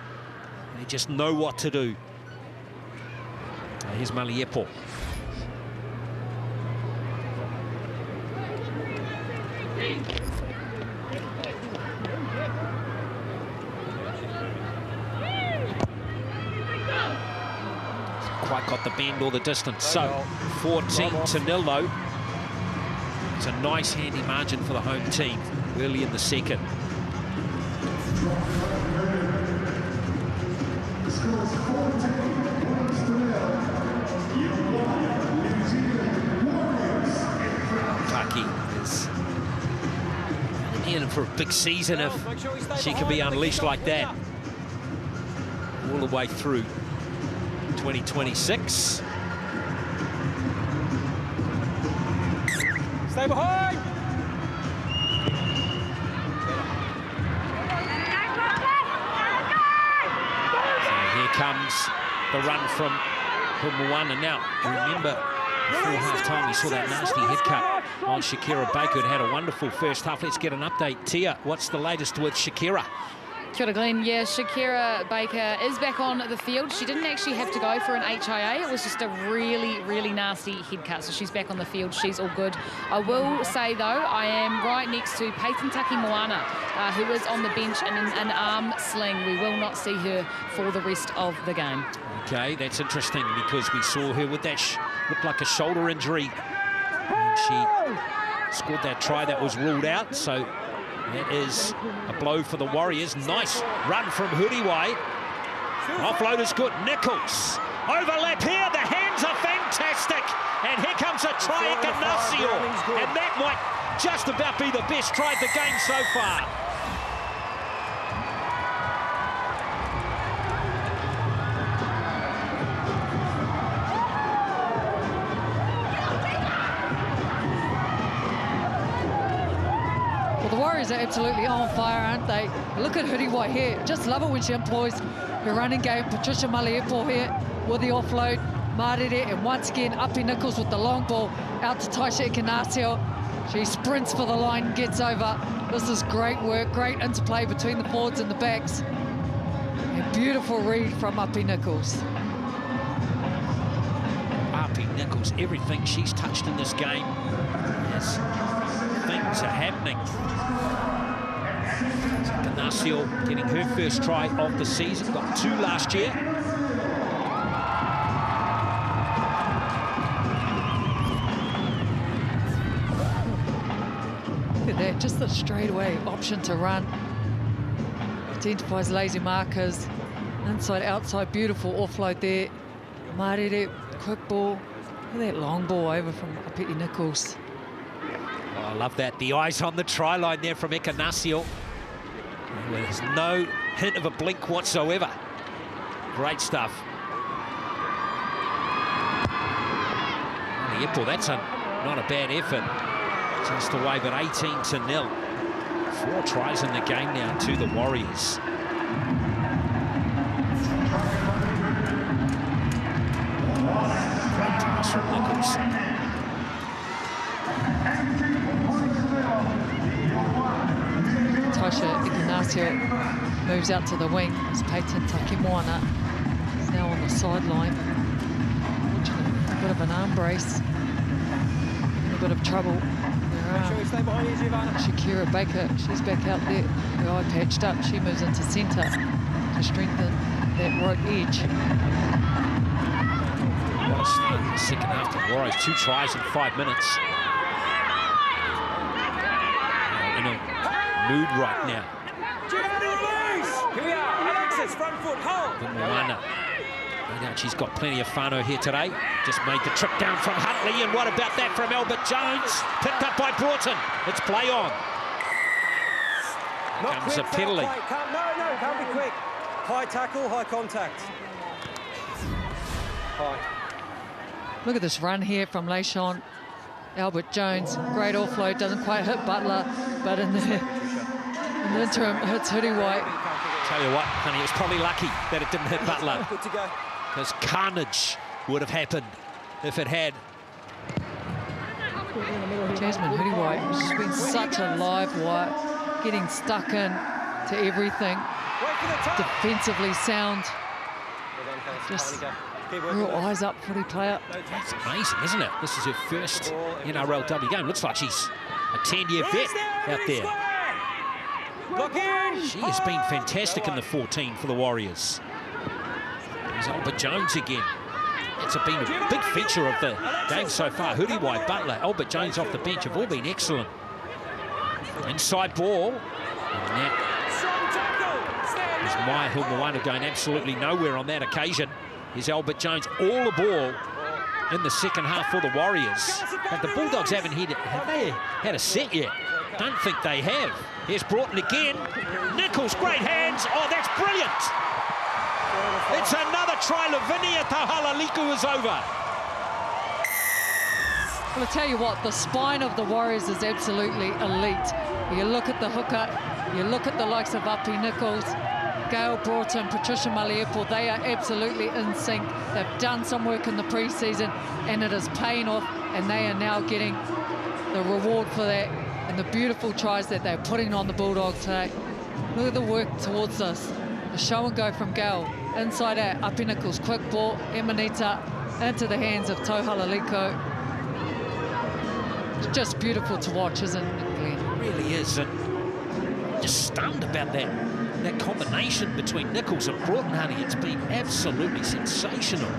Speaker 1: They just know what to do. Here's Maliepo. Quite got the bend or the distance. So 14-0 though. It's a nice handy margin for the home team early in the second. Pucky is in for a big season if she can be unleashed like that all the way through 2026.
Speaker 3: Stay behind!
Speaker 1: So here comes the run from Moana. Now, remember, before half-time, we saw that nasty head cut on Shakira Baker, who had a wonderful first half. Let's get an update. Tia, what's the latest with Shakira?
Speaker 6: Kia ora, Glenn. Yeah, Shakira Baker is back on the field. She didn't actually have to go for an HIA. It was just a really, really nasty head cut. So she's back on the field. She's all good. I will say, though, I am right next to Peyton Taki Moana, who is on the bench in an arm sling. We will not see her for the rest of the game.
Speaker 1: Okay, that's interesting because we saw her with that looked like a shoulder injury. And she scored that try that was ruled out. So that is a blow for the Warriors. Nice run from Huriwai. Offload is good. Nichols. Overlap here. The hands are fantastic. And here comes a try at Ignacio. And that might just about be the best try of the game so far.
Speaker 2: Well, the Warriors are absolutely on fire, aren't they? Look at Huriwai here. Just love it when she employs her running game. Patricia Maliepo here with the offload. Marere, and once again, Api Nichols with the long ball out to Taisha Ignacio. She sprints for the line, gets over. This is great work, great interplay between the forwards and the backs. A beautiful read from Api Nichols.
Speaker 1: Api Nichols, everything she's touched in this game, yes, things are happening. Ignacio getting her first try of the season, got 2 last year.
Speaker 2: Look at that, just the straightaway option to run. Identifies lazy markers. Inside, outside, beautiful offload there. Marere, quick ball. Look at that long ball over from Api Nichols.
Speaker 1: Oh, I love that. The eyes on the try line there from Ignacio. There's no hint of a blink whatsoever. Great stuff. That's not a bad effort. Just away, but 18-0. 4 tries in the game now to the Warriors. Bulldogs.
Speaker 2: Tosha Ignacio moves out to the wing as Peyton Takimoana is now on the sideline. A bit of an arm brace, in a bit of trouble. Shakira Baker, she's back out there. Her eye patched up, she moves into centre to strengthen that right edge.
Speaker 1: What a start in the second half for the Warriors. 2 tries in 5 minutes. In a mood right now.
Speaker 3: Here we are, Alexis, front foot, hold.
Speaker 1: Moana. No doubt she's got plenty of whānau here today. Just made the trip down from Huntley, and what about that from Albert Jones? Picked up by Broughton. It's play on.
Speaker 3: Not
Speaker 1: Comes a
Speaker 3: quick,
Speaker 1: penalty.
Speaker 3: No, can't be quick. High tackle, high contact. High.
Speaker 2: Look at this run here from Leishon. Albert Jones, great offload, doesn't quite hit Butler, but in the interim, it hits Hoodie White.
Speaker 1: Tell you what, honey, it was probably lucky that it didn't hit Butler.
Speaker 3: Good to go.
Speaker 1: Because carnage would have happened if it had.
Speaker 2: Jasmine Hoodie White, she's been such a live wire, getting stuck in to everything. Defensively sound. Just real eyes up footy player.
Speaker 1: That's amazing, isn't it? This is her first NRLW game. Looks like she's a 10-year vet out there. She has been fantastic in the 14 for the Warriors. There's Albert Jones again. It's been a big feature of the game so far. Hoodie White, Butler, Albert Jones off the bench have all been excellent. Inside ball. And that is Maya Hilmoana going absolutely nowhere on that occasion. Here's Albert Jones, all the ball in the second half for the Warriors. But the Bulldogs have they had a set yet? Don't think they have. Here's Broughton again. Nichols, great hands. Oh, that's brilliant. It's another try. Lavinia Tahalaliku is over.
Speaker 2: Well, I tell you what, the spine of the Warriors is absolutely elite. You look at the hooker, you look at the likes of Api Nichols, Gail Broughton, Patricia Maliepo, they are absolutely in sync. They've done some work in the pre-season and it is paying off, and they are now getting the reward for that and the beautiful tries that they're putting on the Bulldogs today. Look at the work towards this. The show and go from Gail. Inside out, Api Nichols, quick ball, Emanita into the hands of Tohalaliko. It's just beautiful to watch, isn't it, Glenn?
Speaker 1: It really is, and just stunned about that combination between Nichols and Broughton, honey. It's been absolutely sensational.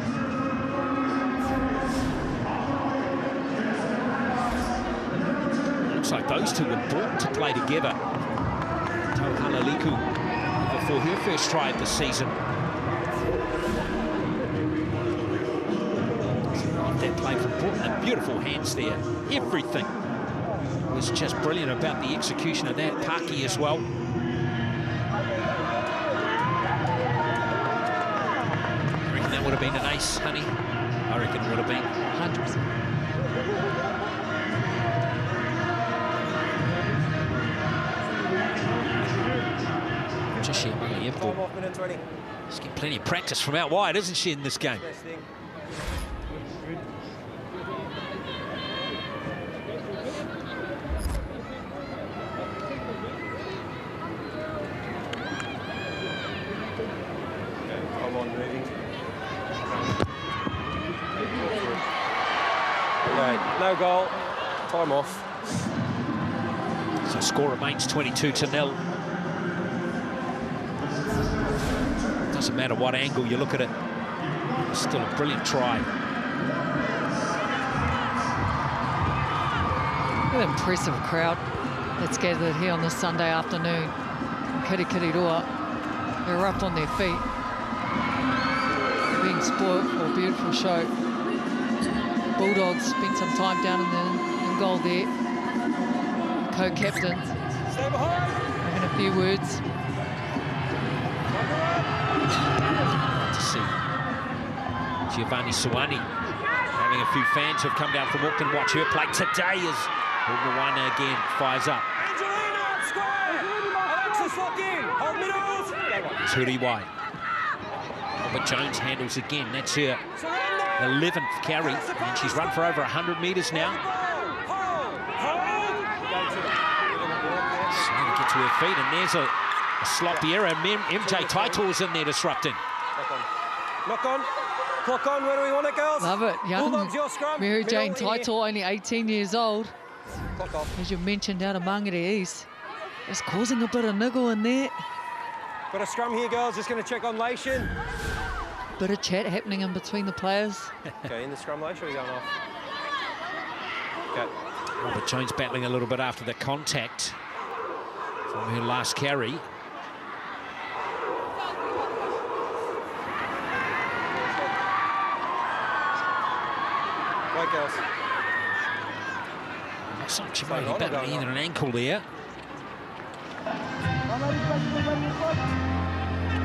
Speaker 1: Looks like those two were brought to play together. Tohalaliku before her first try of the season. That play from Broughton, and beautiful hands there. Everything was just brilliant about the execution of that. Paki as well. I reckon that would have been an ace, honey. I reckon it would have been
Speaker 2: 100%.
Speaker 1: Joshua Maliepo. She's getting plenty of practice from out wide, isn't she, in this game?
Speaker 3: No goal, time off.
Speaker 1: So score remains 22-0. Doesn't matter what angle you look at it, it's still a brilliant try.
Speaker 2: An impressive crowd that's gathered here on this Sunday afternoon. Kirikiriroa, they're up on their feet. They're being spoiled for a beautiful show. Bulldogs spent some time down in goal there. Co-captains having a few words.
Speaker 1: To see Giovanni Suwani having a few fans who have come down from Auckland watch her play today as Moana again fires up. It's Hoodie White. Albert Jones handles again, that's her 11th carry, and she's run for over 100 metres now. Trying to get to her feet, and there's a sloppy error. MJ Taitor's in there disrupting.
Speaker 3: Knock on. Clock on. Where do we want it, girls?
Speaker 2: Love it. Young
Speaker 3: Bulldogs, your scrum.
Speaker 2: Mary Jane
Speaker 3: Middle, in here.
Speaker 2: Taitor, only 18 years old.
Speaker 3: Clock off.
Speaker 2: As you mentioned, out of Mangere East. It's causing a bit of niggle in there.
Speaker 3: Got a scrum here, girls. Just going to check on Lation.
Speaker 2: Bit of chat happening in between the players.
Speaker 3: Okay, in the scrum, Lation, or are we going off? Okay.
Speaker 1: Robert Jones battling a little bit after the contact from her last carry.
Speaker 3: Right, girls.
Speaker 1: Looks like she might be battling either an ankle there.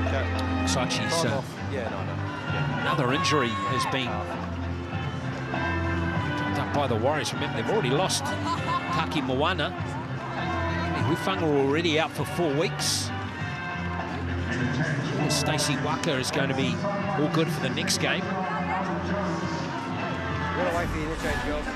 Speaker 3: Okay.
Speaker 1: Looks like she's
Speaker 3: Yeah, no.
Speaker 1: another injury has been picked up by the Warriors. Remember, they've already lost Taki Moana. Hufanga already out for 4 weeks. Stacey Waka is going to be all good for the next game.
Speaker 3: We're going to wait for the interchange, girls.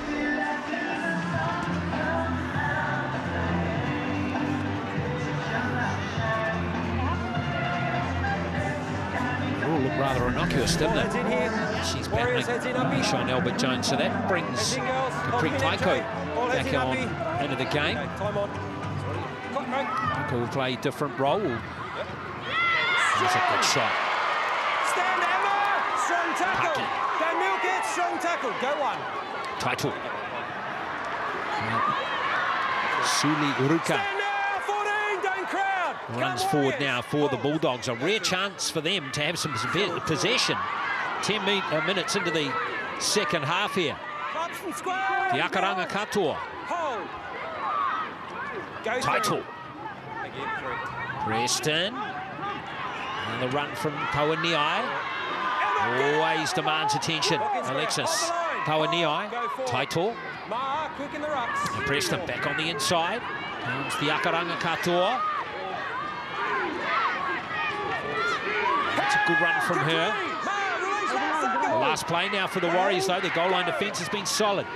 Speaker 1: It all looked rather innocuous, didn't
Speaker 3: Heads in here.
Speaker 1: it? She's
Speaker 3: Warriors,
Speaker 1: battling
Speaker 3: heads in, uppy.
Speaker 1: Sean Albert Jones, so that brings
Speaker 3: Heads in, girls.
Speaker 1: Capri Taiko
Speaker 3: All heads
Speaker 1: back
Speaker 3: in,
Speaker 1: on
Speaker 3: uppy.
Speaker 1: into the game.
Speaker 3: Okay, time on. Clock break.
Speaker 1: Taiko will play a different role. That's a good shot.
Speaker 3: Stand, Emma. Strong tackle.
Speaker 1: Paki.
Speaker 3: Go milk it. Strong tackle. Go one.
Speaker 1: Taito. Suli Uruka
Speaker 3: Stand now. 14. Don't crowd.
Speaker 1: runs
Speaker 3: Come,
Speaker 1: forward
Speaker 3: Warriors.
Speaker 1: now for the Bulldogs. A rare chance for them to have some possession. 10 minutes into the second half here.
Speaker 3: Ups and square.
Speaker 1: The Akaranga katoa.
Speaker 3: Hold. Go
Speaker 1: Taito.
Speaker 3: Thank you. Three.
Speaker 1: Preston. Another run from Kauaniai. Always demands attention. Alexis Kauaniai. Taito.
Speaker 3: Ma, quick in the rucks.
Speaker 1: And Preston back on the inside. Comes the Akaranga katoa. That's a good run from her. The last play now for the Warriors, though. The goal line defence has been solid.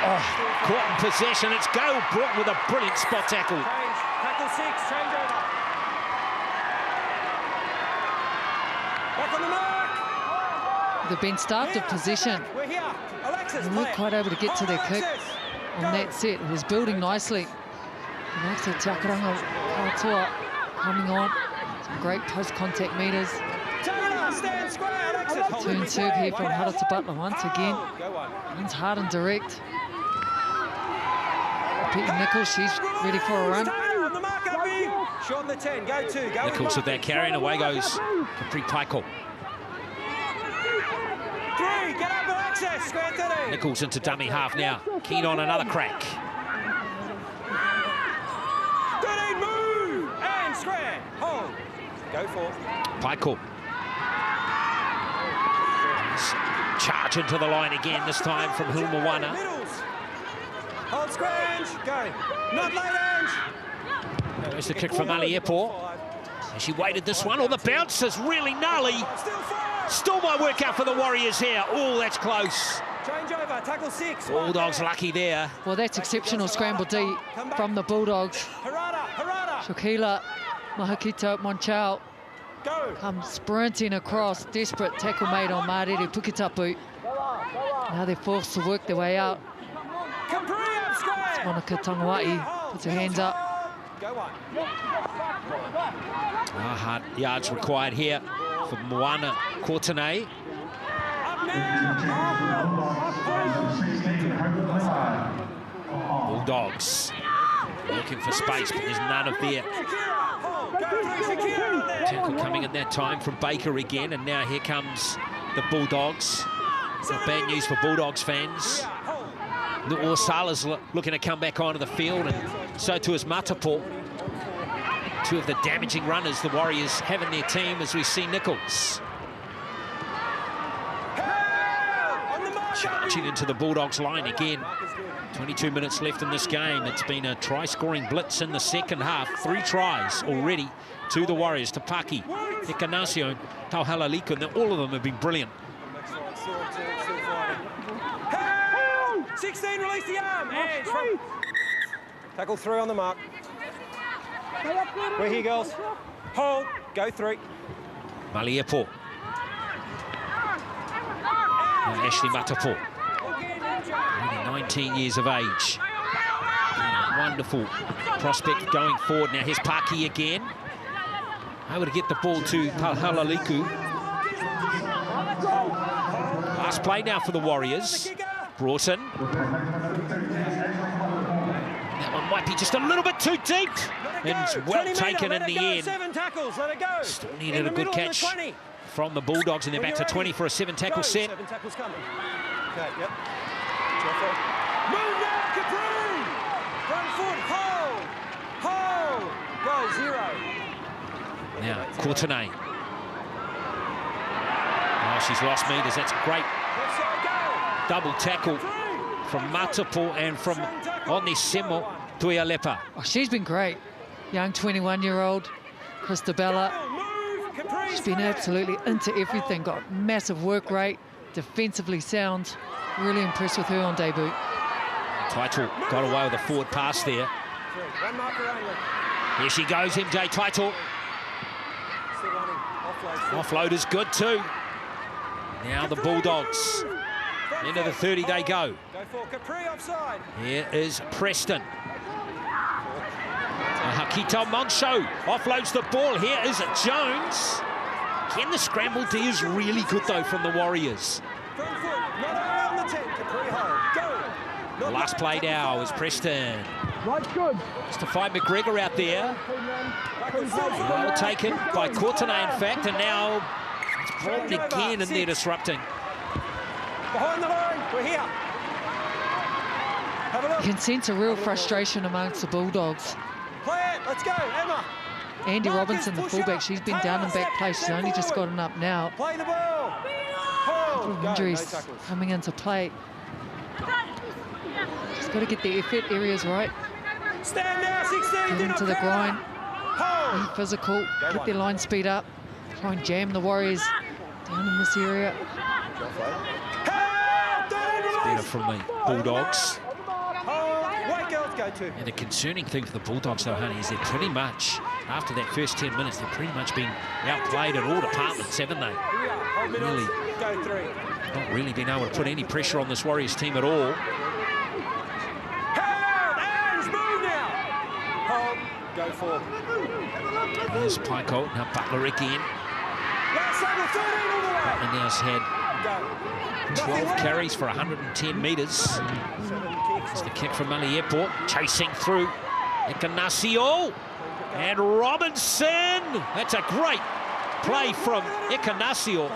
Speaker 1: Oh, caught in possession. It's Gail Brook with a brilliant spot tackle.
Speaker 3: Change. Tackle 6. Change over. Back on the mark.
Speaker 2: They've been starved of possession.
Speaker 3: We're here. Alexis,
Speaker 2: They weren't
Speaker 3: play.
Speaker 2: quite able to get to their kick
Speaker 3: Alexis,
Speaker 2: on
Speaker 3: go.
Speaker 2: that set. It was building nicely. Alexa Takaranga Katoa coming on. Some great post-contact meters.
Speaker 3: Taylor, stand square. Alexis, hold
Speaker 2: Turn
Speaker 3: it.
Speaker 2: serve here from Harata Butler once again.
Speaker 3: Go one.
Speaker 2: Runs hard and direct. Pete Nichols, she's ready for a run.
Speaker 3: Taylor on the mark, Uppy. Short the 10. Go 2. Go
Speaker 1: Nichols with that carry, and away goes Capri Taiko.
Speaker 3: 3. Get up, Alexis. Square 30.
Speaker 1: Nichols into dummy half now. Keen on another crack.
Speaker 3: 13. Move. And square. Hold. Go 4.
Speaker 1: Taiko. Charge into the line again, this time from Hilmawana.
Speaker 3: Middles. Hold square, Ange. Go. Not late, Ange.
Speaker 1: There's the kick from Ali Epo. And she waited this one. Oh, the bounce is really gnarly.
Speaker 3: Still 5.
Speaker 1: Still might work out for the Warriors here. Oh, that's close.
Speaker 3: Change over. Tackle 6.
Speaker 1: Bulldogs lucky there.
Speaker 2: Well, that's exceptional scramble D from the Bulldogs.
Speaker 3: Harada. Harada.
Speaker 2: Shokila Mahakito Monchao
Speaker 3: Go.
Speaker 2: comes sprinting across. Desperate tackle made on Marere Pukitapu. Now they're forced to work their way out.
Speaker 3: Capri up square.
Speaker 2: Monica Tangawai puts her hands up.
Speaker 3: Go one.
Speaker 1: Hard yards required here for Moana Courtenay.
Speaker 3: Up now.
Speaker 1: Bulldogs looking for space, but there's none of there.
Speaker 3: Shakira. Hold. Go 3. Shakira on there.
Speaker 1: Tackle coming at that time from Baker again, and now here comes the Bulldogs. Not bad news for Bulldogs fans.
Speaker 3: Hold.
Speaker 1: Nu'uasala's looking to come back onto the field, and so too is Matapo. Two of the damaging runners the Warriors have in their team, as we see Nichols.
Speaker 3: On the mark.
Speaker 1: Charge encroaching into the Bulldogs line again. 22 minutes left in this game. It's been a try-scoring blitz in the second half. 3 tries already to the Warriors, to Paki, Ekanasio, Tauhalaliku, and all of them have been brilliant.
Speaker 3: 16, release the arm. Hands from... Tackle 3 on the mark. We're here, girls. Hold, go 3.
Speaker 1: Maliepo. Ashley Matapo. Only 19 years of age. And a wonderful prospect going forward. Now here's Paki again. Able to get the ball to Tauhalaliku. Last play now for the Warriors. Broughton. That one might be just a little bit too deep. And it's well taken in the end.
Speaker 3: 7 tackles, let it go.
Speaker 1: Still needed a good catch from the Bulldogs, and they're back to 20 for a 7-tackle set.
Speaker 3: 7 tackles coming. Okay, yep. Move now, Capri! Front foot, hold! Go, 0.
Speaker 1: Now, Courtenay. Oh, she's lost meters. That's great. Double tackle from Matapo and from Onisimo Tuialepa.
Speaker 2: Oh, she's been great. Young 21-year-old Christabella. She's been absolutely into everything. Got massive work rate, defensively sound. Really impressed with her on debut.
Speaker 1: Title got away with a forward pass there. Here she goes, MJ Title. Offload is good too. Now the Bulldogs. Into the 30 they go. Here is Preston. Hakito Moncho offloads the ball. Here is Jones. Again, the scramble D is really good though from the Warriors. Last play now is Preston. Just to find McGregor out there. Well taken by Courtenay, in fact, and now it's Broughton again and they're disrupting.
Speaker 3: Behind the line, we're here. Have a look.
Speaker 2: You can sense a real frustration amongst the Bulldogs.
Speaker 3: Play it, let's go, Emma.
Speaker 2: Andy Robinson, the fullback, she's been down in back play. She's only just gotten up now.
Speaker 3: Play the ball. Hold.
Speaker 2: Injuries coming into play. Just got to get the effort areas right.
Speaker 3: Stand now, 16.
Speaker 2: Get into the grind. Be physical. Get their line speed up. Try and jam the Warriors down in this area.
Speaker 1: It's better from the Bulldogs.
Speaker 3: White girls go to.
Speaker 1: And the concerning thing for the Bulldogs, though, honey, is they're pretty much, after that first 10 minutes, they've pretty much been outplayed in all departments, haven't they? Really, not really been able to put any pressure on this Warriors team at all.
Speaker 3: Hands, move now. Hold, go forward.
Speaker 1: There's Pico, now Butler again. Butler now's had 12 carries for 110 metres. It's the kick from Maliepo, chasing through Ekanasio and Robinson. That's a great play from Ekanasio.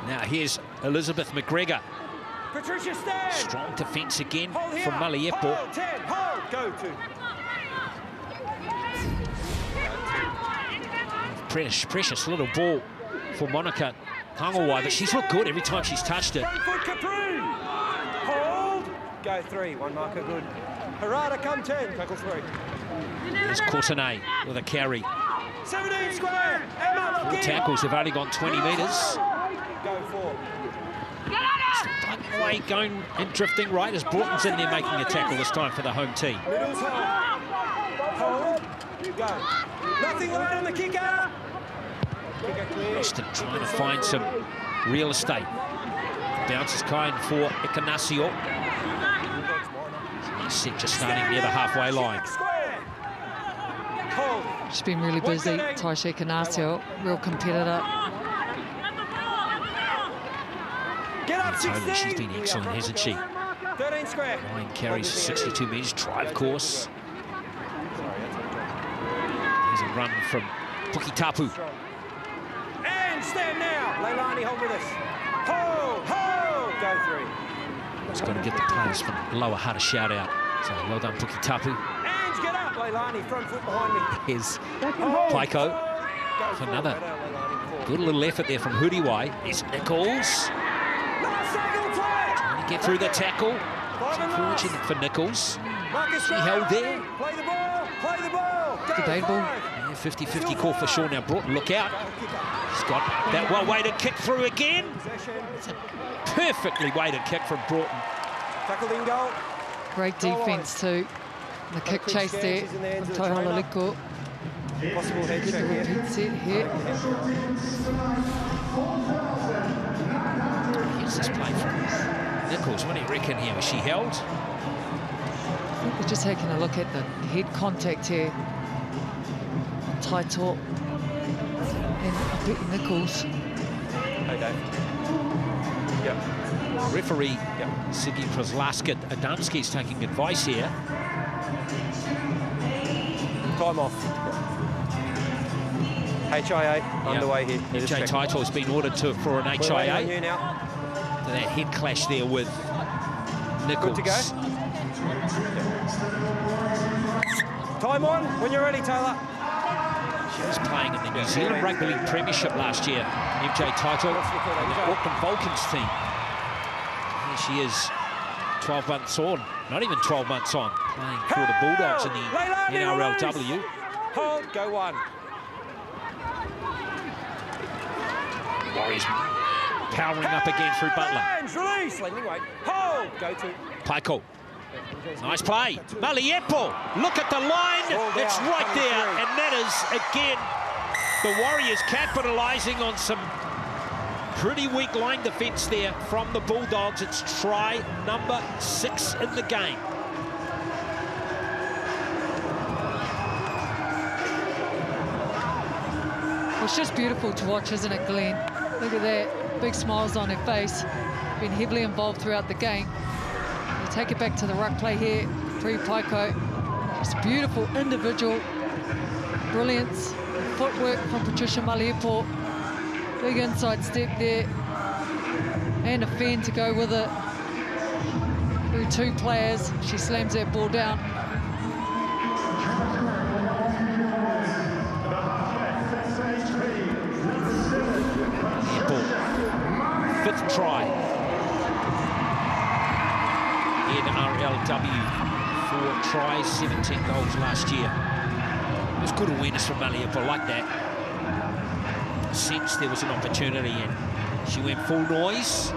Speaker 1: Now here's Elizabeth McGregor.
Speaker 3: Patricia, stand.
Speaker 1: Strong defence again from Maliepo.
Speaker 3: Go to.
Speaker 1: Precious little ball for Monica Kangawai, but she's looked good every time she's touched it.
Speaker 3: Hold. Go 3. 1 marker good. Harada come 10. Tackle 3.
Speaker 1: There's Courtenay with a carry.
Speaker 3: 17 square. Emma.
Speaker 1: 4 tackles. They've only gone 20 metres.
Speaker 3: Go 4.
Speaker 1: Way going and drifting right as Broughton's in there making a tackle this time for the home team.
Speaker 3: Middle's hold. Go. Nothing light on the kicker.
Speaker 1: Preston trying to find some real estate. Bounces kind for Ekanasio. Set just starting near the halfway line.
Speaker 2: She's been really busy. Taisha Ekanasio, real competitor.
Speaker 1: Totally, she's been excellent, hasn't she?
Speaker 3: 13 square.
Speaker 1: 9 carries, 62 metres, try of course. There's a run from Pukitapu.
Speaker 3: And stand now. Leilani, hold with us. Hold. Go 3.
Speaker 1: He's got to get the players from lower Hut a shout out. So well done, Pukitapu.
Speaker 3: And get up, Leilani. Front foot behind me.
Speaker 1: Here's Pico. Another good little effort there from Huriwai. There's Nichols. Trying to get through the tackle. It's unfortunate for Nichols. He held there.
Speaker 3: Play the ball. Play the ball.
Speaker 2: Debatable.
Speaker 1: Yeah, 50-50 call for sure. Now Broughton, look out. He's got that well-weighted kick through again. It's a perfectly weighted kick from Broughton.
Speaker 3: Tackled in goal.
Speaker 2: Great defence too. The kick chase there. Toihala Liko.
Speaker 3: Possible head check here.
Speaker 2: Head set here.
Speaker 1: Here's this play from Nichols. What do you reckon here? Was she held?
Speaker 2: I think we're just taking a look at the head contact here. Taito and a bit Nichols.
Speaker 3: Hey, Dave. Yep.
Speaker 1: Referee Sigi Kraslaska Adamski is taking advice here.
Speaker 3: Time off. HIA underway here.
Speaker 1: MJ Taito has been ordered for an HIA.
Speaker 3: You now.
Speaker 1: So that head clash there with Nichols.
Speaker 3: Good to go. Time on when you're ready, Taylor.
Speaker 1: She was playing in the New Zealand Rugby League Premiership last year. MJ Taito on the Auckland Vulcans team. Here she is, 12 months on, not even 12 months on, playing for the Bulldogs in the NRLW.
Speaker 3: Hold, go one.
Speaker 1: Warriors powering up again through Butler.
Speaker 3: Release, landing weight. Hold, go two.
Speaker 1: Paiko. Nice play. Maliepo, look at the line. It's right there. And that is, again, the Warriors capitalising on some pretty weak line defence there from the Bulldogs. It's try number 6 in the game.
Speaker 2: It's just beautiful to watch, isn't it, Glenn? Look at that. Big smiles on her face. Been heavily involved throughout the game. You take it back to the ruck play here. Free Paiko. Just beautiful individual brilliance. Footwork from Patricia Maliepo. Big inside step there. And a fan to go with it. Through 2 players. She slams that ball down.
Speaker 1: Fifth try in NRLW. 4 tries, 17 goals last year. It was good awareness from Maliepo like that. Sensed there was an opportunity and she went full noise.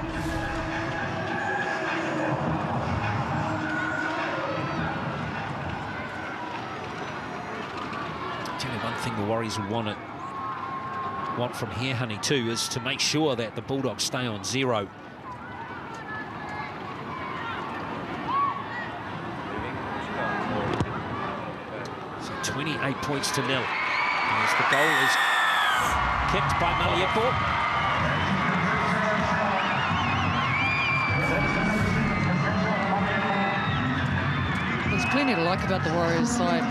Speaker 1: I'll tell you one thing the Warriors will want from here, honey, too, is to make sure that the Bulldogs stay on 0. So 28 points to 0. As the goal is kicked by Maliepo.
Speaker 2: There's plenty to like about the Warriors side,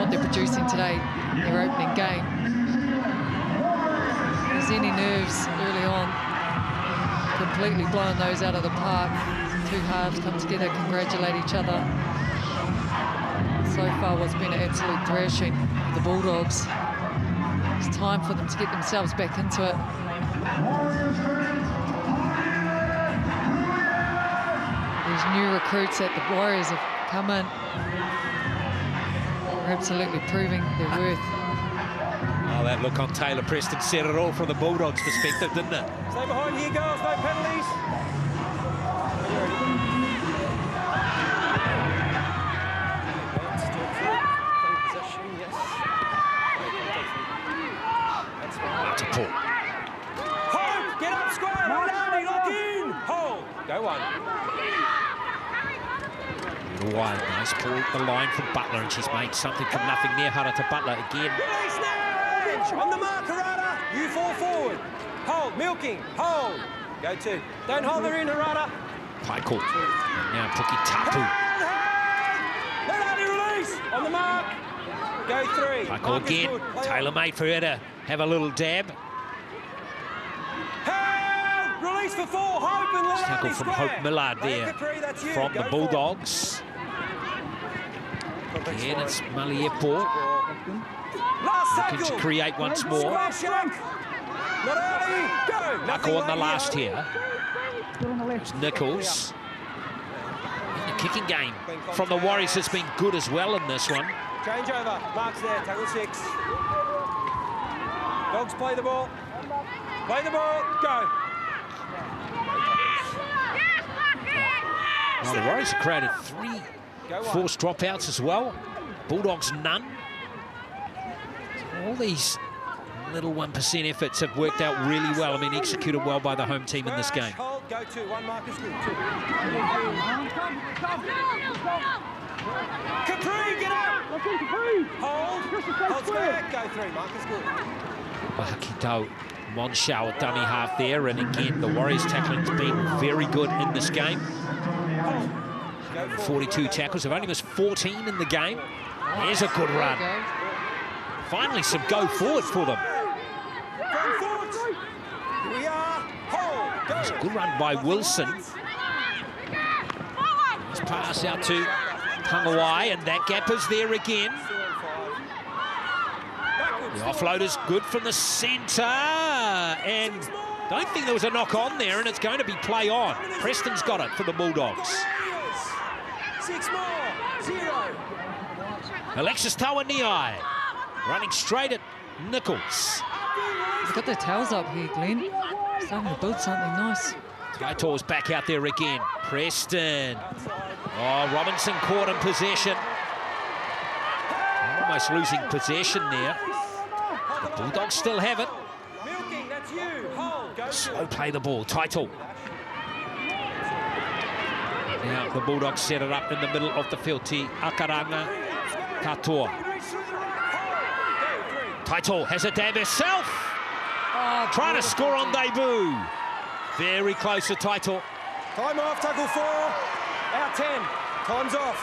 Speaker 2: what they're producing today, their opening game. Any nerves early on, completely blowing those out of the park. 2 halves come together, congratulate each other. So far what's been an absolute thrashing of the Bulldogs. It's time for them to get themselves back into it. These new recruits that the Warriors have come in are absolutely proving their worth.
Speaker 1: Oh, that look on Taylor Preston said it all from the Bulldogs' perspective, didn't it?
Speaker 3: Stay behind here, girls. No penalties.
Speaker 1: To Paul.
Speaker 3: Hold. Get up, square. Lock in. Hold. Go one.
Speaker 1: Wide, nice pull the line from Butler, and she's made something from nothing there. Hara to Butler again.
Speaker 3: Release now. On the mark, Harada. You fall forward. Hold. Milking. Hold. Go 2. Don't hold her in, Harada.
Speaker 1: Paiko. And now Puki Tapu.
Speaker 3: Melody release. On the mark. Go 3.
Speaker 1: Paiko again. Tailor-made for her to have a little dab.
Speaker 3: Hold. Release for 4. Hope and Lillardy
Speaker 1: Tackle from Hope Millard there from the Bulldogs. Again, it's Maliepo. Looking to create once more. Buckle on the last here. There's Nichols. And the kicking game from the Warriors has been good as well in this one.
Speaker 3: Change over. Mark's there. Tackle 6. Dogs play the ball. Play the ball. Go.
Speaker 1: Well, the Warriors have created 3 forced dropouts as well. Bulldogs none. All these little 1% efforts have worked out really well. I mean, executed well by the home team in this game.
Speaker 3: Hold, go 2. 1 Marcus good. 2. Capri, get up! Hold. Hold square. Go 3. Marcus good.
Speaker 1: Mahakito Monshao dummy half there, and again the Warriors tackling's been very good in this game. 42 tackles, have only missed 14 in the game. Here's a good run. Finally some go forward for them. There's a good run by Wilson. Let's pass out to Hangawai, and that gap is there again. The offload is good from the centre, and don't think there was a knock on there, and it's going to be play on. Preston's got it for the Bulldogs.
Speaker 3: 6 more, 0.
Speaker 1: Alexis Tawaniai running straight at Nichols.
Speaker 2: They've got their tails up here, Glenn. Starting to build something nice.
Speaker 1: Taitor's back out there again. Preston. Oh, Robinson caught in possession. Almost losing possession there. The Bulldogs still have it.
Speaker 3: Milking, that's you. Hold, go.
Speaker 1: Slow play the ball. Taitor. Now the Bulldogs set it up in the middle of the field. Te Akaranga Katoa. Taitor has a dab herself. Trying to score on debut. Very close to Taitor.
Speaker 3: Time off, tackle 4. Out 10. Time's off.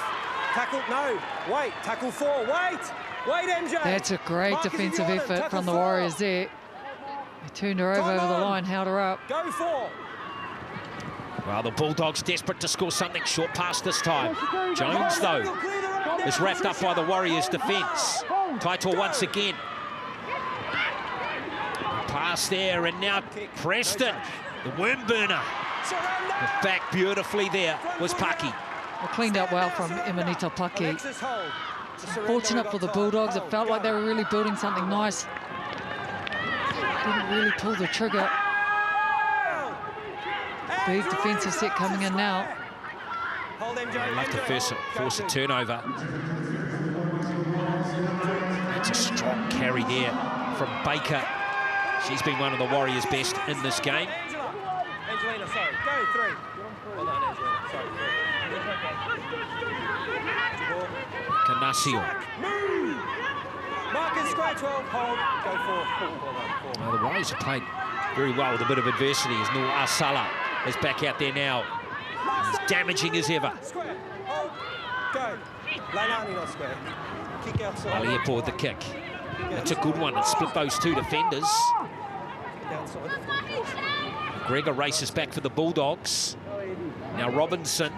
Speaker 3: Tackle, no. Wait, tackle 4. Wait. Wait, MJ.
Speaker 2: That's a great defensive effort from the Warriors there. They turned her over the line, held her up.
Speaker 3: Go 4.
Speaker 1: Well, the Bulldogs desperate to score something short past this time. Jones, though, is wrapped up by the Warriors' defence. Taitor once again. Pass there, and now Preston, the worm burner. Back beautifully there was Paki.
Speaker 2: Well, cleaned up well from Emanita Paki. Fortunate for the Bulldogs, it felt like they were really building something nice. Didn't really pull the trigger. Big defensive set coming in now.
Speaker 1: I'd love to force a turnover. It's a strong carry there from Baker. She's been one of the Warriors' best in this game.
Speaker 3: Angelina, sorry. Go 3. Well done, Angelina. Sorry.
Speaker 1: Canasio.
Speaker 3: Move. Marcus, square 12. Hold. Go 4.
Speaker 1: Well, the Warriors have played very well with a bit of adversity as Nur Asala is back out there now. He's damaging as ever.
Speaker 3: Square. Hold. Go. Leilani not square. Kick outside.
Speaker 1: Maliepo with the kick. That's a good one. It split those 2 defenders. Gregor races back for the Bulldogs. Now Robinson.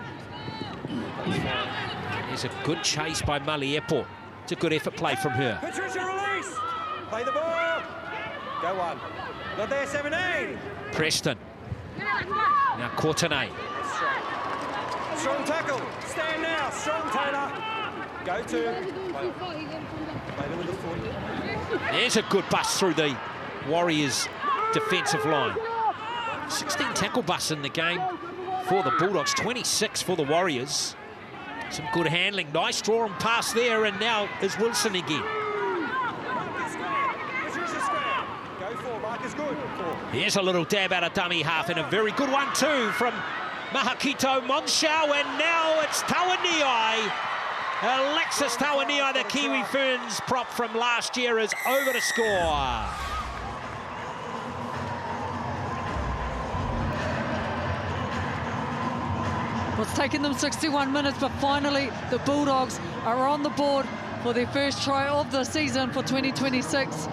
Speaker 1: There's a good chase by Maliepo. It's a good effort play from her.
Speaker 3: Patricia, release. Play the ball. Go 1. Not there, 17.
Speaker 1: Preston. Now Courtenay.
Speaker 3: Strong tackle. Stand now. Strong, Taylor. Go 2. Play with the foot.
Speaker 1: There's a good bust through the Warriors' defensive line. 16 tackle busts in the game for the Bulldogs, 26 for the Warriors. Some good handling, nice draw and pass there, and now is Wilson again. Here's a little dab out of dummy half, and a very good one too from Mahakito Monshao, and now it's Tawaniai. Alexis Tawaniai, the Kiwi Ferns prop from last year, is over to score.
Speaker 2: Well, it's taken them 61 minutes, but finally the Bulldogs are on the board for their first try of the season for 2026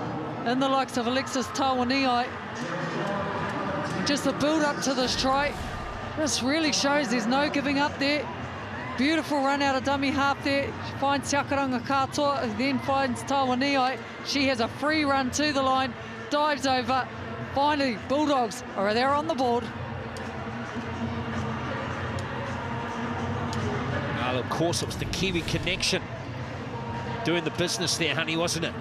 Speaker 2: in the likes of Alexis Tawaniai. Just the build up to this try, this really shows there's no giving up there. Beautiful run out of dummy half there. She finds Tiakaranga Katoa, then finds Tawaniai. She has a free run to the line, dives over. Finally, Bulldogs are there on the board.
Speaker 1: Well, of course, it was the Kiwi connection doing the business there, honey, wasn't it?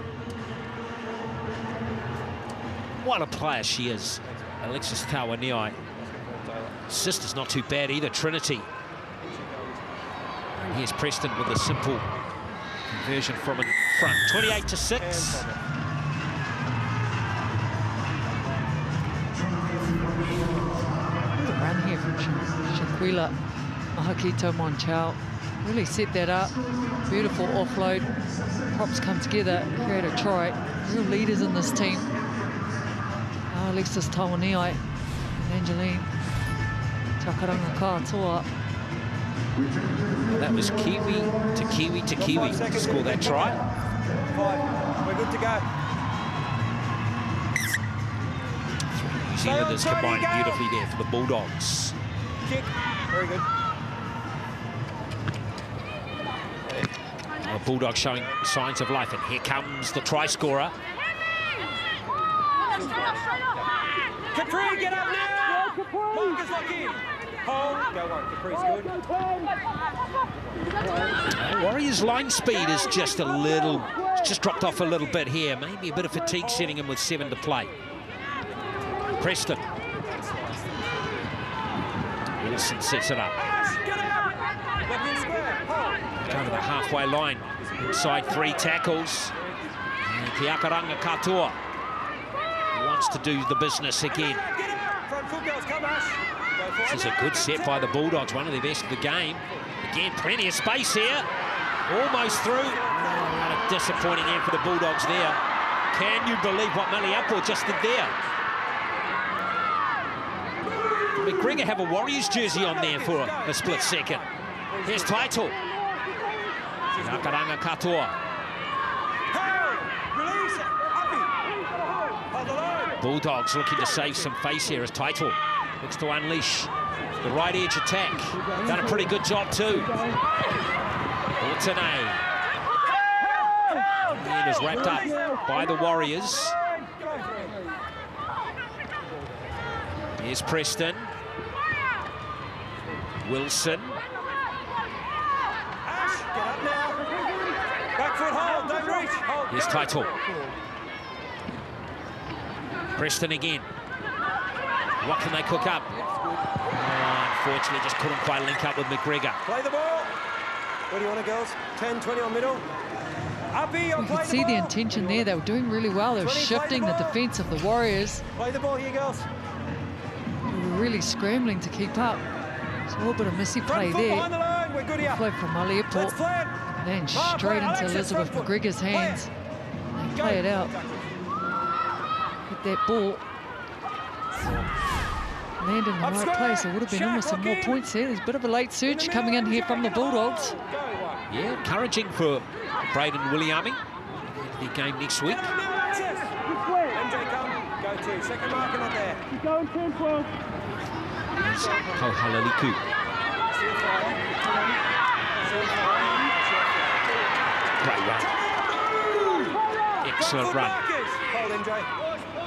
Speaker 1: What a player she is, Alexis Tawaniai. Sister's not too bad either, Trinity. And here's Preston with a simple conversion from in front. 28-6.
Speaker 2: Good run here from Shaquila Mahakito Monchal. Really set that up. Beautiful offload. Props come together, create a try. Real leaders in this team. Alexis Tawaniai and Angeline Takaranga Katoa.
Speaker 1: That was Kiwi to Kiwi to Kiwi to score that try.
Speaker 3: 5. We're good to go.
Speaker 1: New Zealanders combining beautifully there for the Bulldogs.
Speaker 3: Kick. Very good.
Speaker 1: The Bulldogs showing signs of life, and here comes the try scorer.
Speaker 3: Capri, get up now! Marcus, lock in. Hold. Go one. Capri's good.
Speaker 1: Warriors' line speed is just a little, just dropped off a little bit here. Maybe a bit of fatigue setting in with 7 to play. Preston. Wilson sets it up. Go to the halfway line. Inside 3 tackles. And Tiakaranga Katoa wants to do the business again. This is a good set by the Bulldogs, one of their best of the game. Again, plenty of space here. Almost through. Oh, what a disappointing end for the Bulldogs there. Can you believe what Maliapo just did there? McGregor have a Warriors jersey on there for a split second. Here's Title. Tiakaranga Katoa. Bulldogs looking to save some face here as Title looks to unleash the right edge attack. Done a pretty good job too. Ortene. And is wrapped up by the Warriors. Here's Preston. Wilson.
Speaker 3: Back foot hold, don't reach. Hold.
Speaker 1: Here's Title. Preston again. What can they cook up? Oh, unfortunately, just couldn't quite link up with McGregor.
Speaker 3: Play the ball. Where do you want it, girls? 10, 20 on middle.
Speaker 2: You could see the intention there. They were doing really well. They were shifting the defence of the Warriors.
Speaker 3: Play the ball here, girls.
Speaker 2: They were really scrambling to keep up. There's a little bit of messy play there.
Speaker 3: We're good here.
Speaker 2: Flow from Maliapo. Then straight into Elizabeth McGregor's hands. They play it out. Hit that ball. Land in the right place. There would have been almost some more points there. There's a bit of a late surge coming in here from the Bulldogs.
Speaker 1: Yeah, encouraging for Braden Williaming. The game next week.
Speaker 3: MJ, come. Go to. Second marker not there.
Speaker 4: Keep going, 10, 12.
Speaker 1: Here's Kohalaliku. Great run. Excellent run.
Speaker 3: Hold, MJ.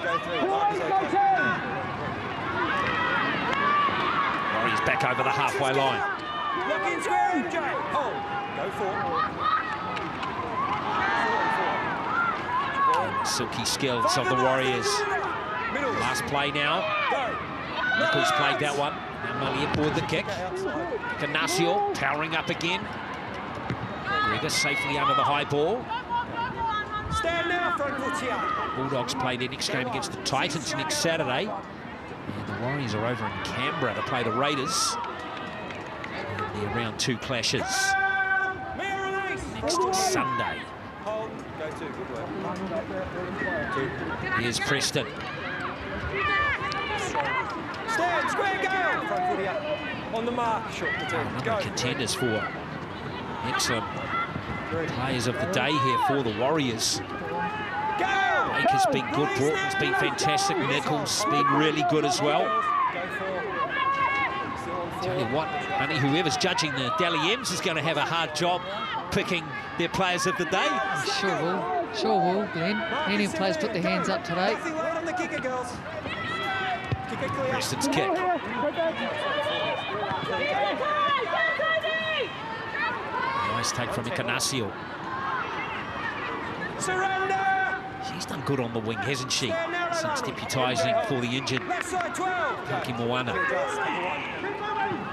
Speaker 3: Go through. Marcus, okay.
Speaker 1: Warriors back over the halfway line.
Speaker 3: Look in square, MJ. Hold. Go forward.
Speaker 1: And silky skills of the Warriors. Last play now. Nichols played that one. Now Maliapo with the kick. Ignacio powering up again. McGregor safely under the high ball.
Speaker 3: Stand now, front foot here.
Speaker 1: Bulldogs play their next game against the Titans next Saturday. And the Warriors are over in Canberra to play the Raiders. And the round 2 clashes next Sunday. Here's Preston.
Speaker 3: Stand, square, go! Front foot here. On the mark, short the team.
Speaker 1: Number of contenders for excellent players of the day here for the Warriors. Baker's been good, Broughton's been fantastic, Nichols been really good as well. Tell you what, honey, whoever's judging the Dally M's is going to have a hard job picking their players of the day.
Speaker 2: Sure will. Sure will, Glenn. Any players put their hands up today.
Speaker 3: Nothing late on the kicker, girls. Kick it clear.
Speaker 1: Preston's kick. Nice take from Icanasio.
Speaker 3: Surrender!
Speaker 1: She's done good on the wing, hasn't she? Since deputising for the injured
Speaker 3: Left side 12.
Speaker 1: Taki Moana.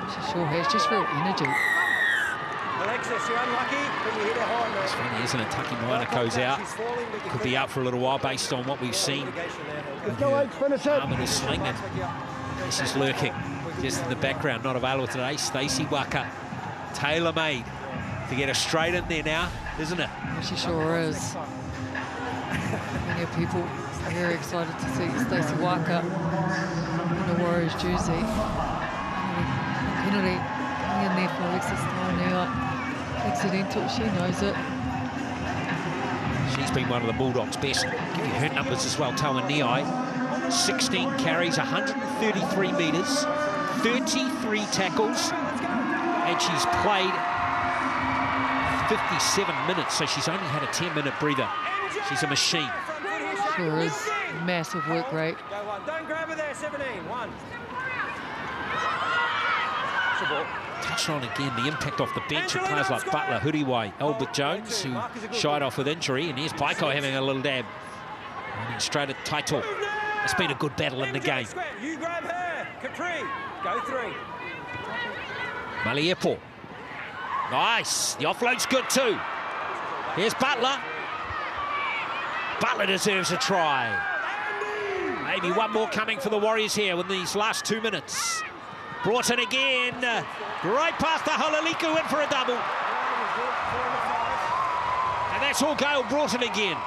Speaker 2: She sure has, just real energy.
Speaker 3: Alexis, you're unlucky, but you hit it hard, man.
Speaker 1: It's funny, isn't it? Taki Moana goes out. Could be out for a little while based on what we've seen. Arm in a sling, and this is lurking just in the background, not available today. Stacey Waka, tailor-made to get her straight in there now, isn't it?
Speaker 2: She sure is. Many people are very excited to see Stacey Waka in the Warriors jersey. Penalty coming in there for Alexis now. Accidental, she knows it.
Speaker 1: She's been one of the Bulldogs' best. Give you her numbers as well, Taua Niai. 16 carries, 133 metres, 33 tackles, and she's played 57 minutes, so she's only had a 10-minute breather. She's a machine.
Speaker 2: Sure is. Massive work rate.
Speaker 3: Go one. Don't grab her there, 17. One.
Speaker 1: Touched on again the impact off the bench of players like Butler, Huriwai, Albert Jones, who shied off with injury, and here's Paiko having a little dab. Running straight at Taito. It's been a good battle in the game.
Speaker 3: You grab her. Capri. Go 3.
Speaker 1: Maliepo. Nice. The offload's good too. Here's Butler. Butler deserves a try. Maybe one more coming for the Warriors here in these last 2 minutes. Brought in again. Right past the Halaliku in for a double. And that's all Gale brought in again.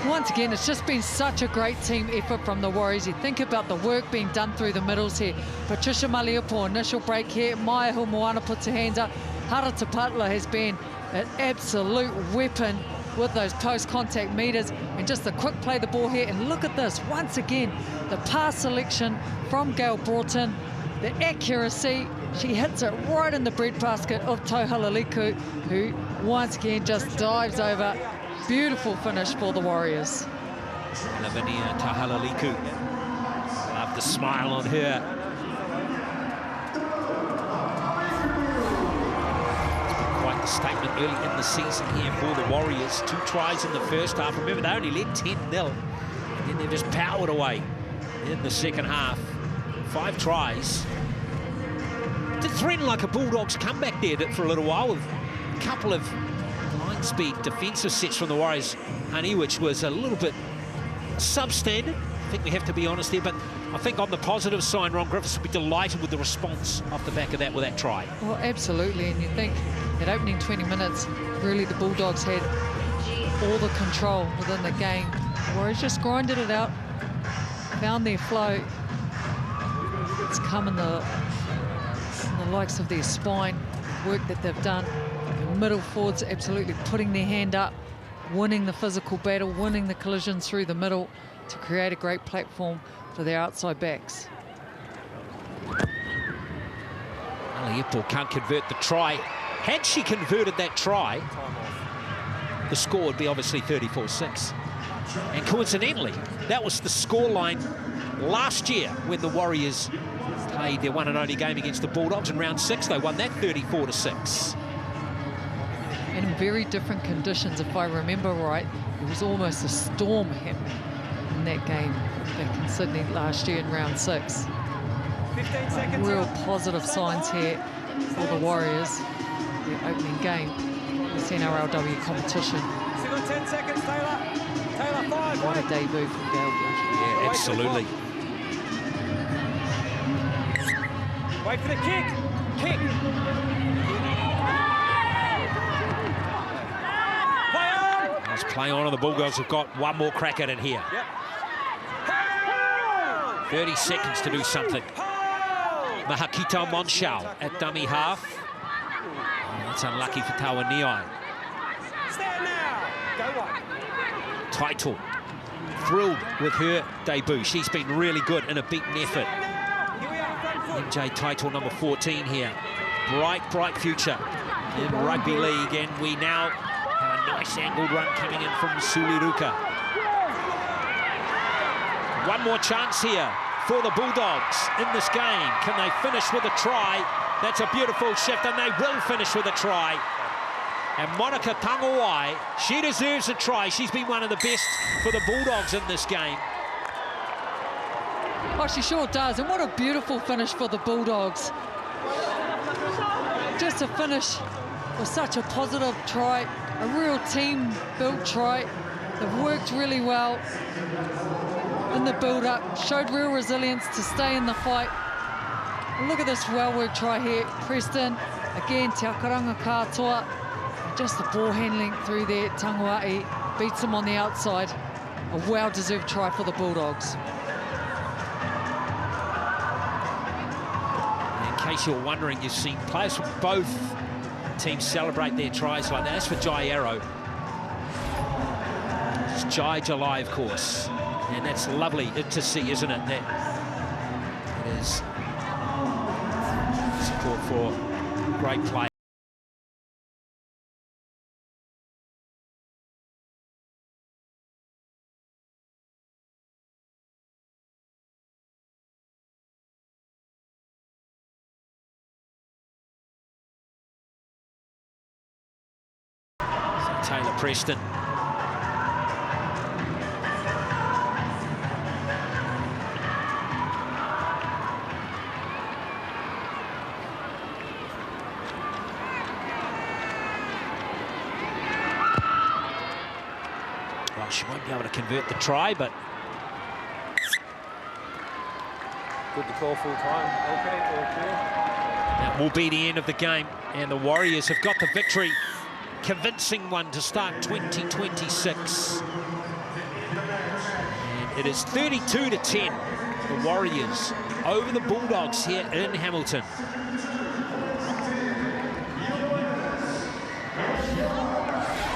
Speaker 2: Once again, it's just been such a great team effort from the Warriors. You think about the work being done through the middles here. Patricia Maliepo, initial break here. Maya Moana puts her hands up. Harata Butler has been an absolute weapon with those post-contact meters. And just a quick play the ball here. And look at this. Once again, the pass selection from Gail Broughton. The accuracy. She hits it right in the breadbasket of Tohalaliku, who once again just dives over. Beautiful finish for the Warriors.
Speaker 1: Lavinia Tahalaliku. Love the smile on her. It's been quite the statement early in the season here for the Warriors. 2 tries in the first half. Remember, they only led 10-0. And then they've just powered away in the second half. 5 tries. Did threaten like a Bulldogs comeback there for a little while with a couple of speed defensive sets from the Warriors, honey, which was a little bit substandard. I think we have to be honest there, but I think on the positive side, Ron Griffiths will be delighted with the response off the back of that with that try.
Speaker 2: Well, absolutely, and you think that opening 20 minutes, really the Bulldogs had all the control within the game. The Warriors just grinded it out, found their flow. It's come in the likes of their spine, work that they've done. Middle forwards absolutely putting their hand up, winning the physical battle, winning the collisions through the middle to create a great platform for their outside backs.
Speaker 1: Maliepo can't convert the try. Had she converted that try, the score would be obviously 34-6. And coincidentally, that was the scoreline last year when the Warriors played their one and only game against the Bulldogs in round 6. They won that 34-6.
Speaker 2: And in very different conditions, if I remember right. It was almost a storm happening in that game back in Sydney last year in round 6.
Speaker 3: 15 seconds.
Speaker 2: Real positive signs here for the Warriors. Their opening game, this NRLW competition.
Speaker 3: Still got 10 seconds, Taylor. Taylor, 5.
Speaker 2: What a debut from Gail Broughton.
Speaker 1: Yeah, absolutely.
Speaker 3: Wait for the kick. Kick.
Speaker 1: Play on, and the Bulldogs have got one more crack at it here.
Speaker 3: Yep.
Speaker 1: 30 seconds to do something. Mahakita Monshao at dummy half. Oh, that's unlucky for Taua Niai. Title, thrilled with her debut. She's been really good in a beaten effort. MJ Title, number 14 here. Bright future in rugby league, and we now have a nice angled run coming in from Suliruka. One more chance here for the Bulldogs in this game. Can they finish with a try? That's a beautiful shift, and they will finish with a try. And Monica Tangawai, she deserves a try. She's been one of the best for the Bulldogs in this game.
Speaker 2: Oh, she sure does. And what a beautiful finish for the Bulldogs. Just a finish with such a positive try, a real team-built try. They've worked really well in the build-up, showed real resilience to stay in the fight. And look at this well-worked try here. Preston, again, te akaranga katoa. Just the ball handling through there. Tanguai beats him on the outside. A well-deserved try for the Bulldogs.
Speaker 1: In case you're wondering, you've seen players from both teams celebrate their tries like that. That's for Jai Arrow. It's Jai July, of course. And that's lovely to see, isn't it? That it is support for great play. Taylor Preston. Well, she won't be able to convert the try, but
Speaker 3: Good to call full time. Okay, all clear.
Speaker 1: that will be the end of the game, and the Warriors have got the victory. Convincing one to start 2026. And it is 32-10, the Warriors over the Bulldogs here in Hamilton.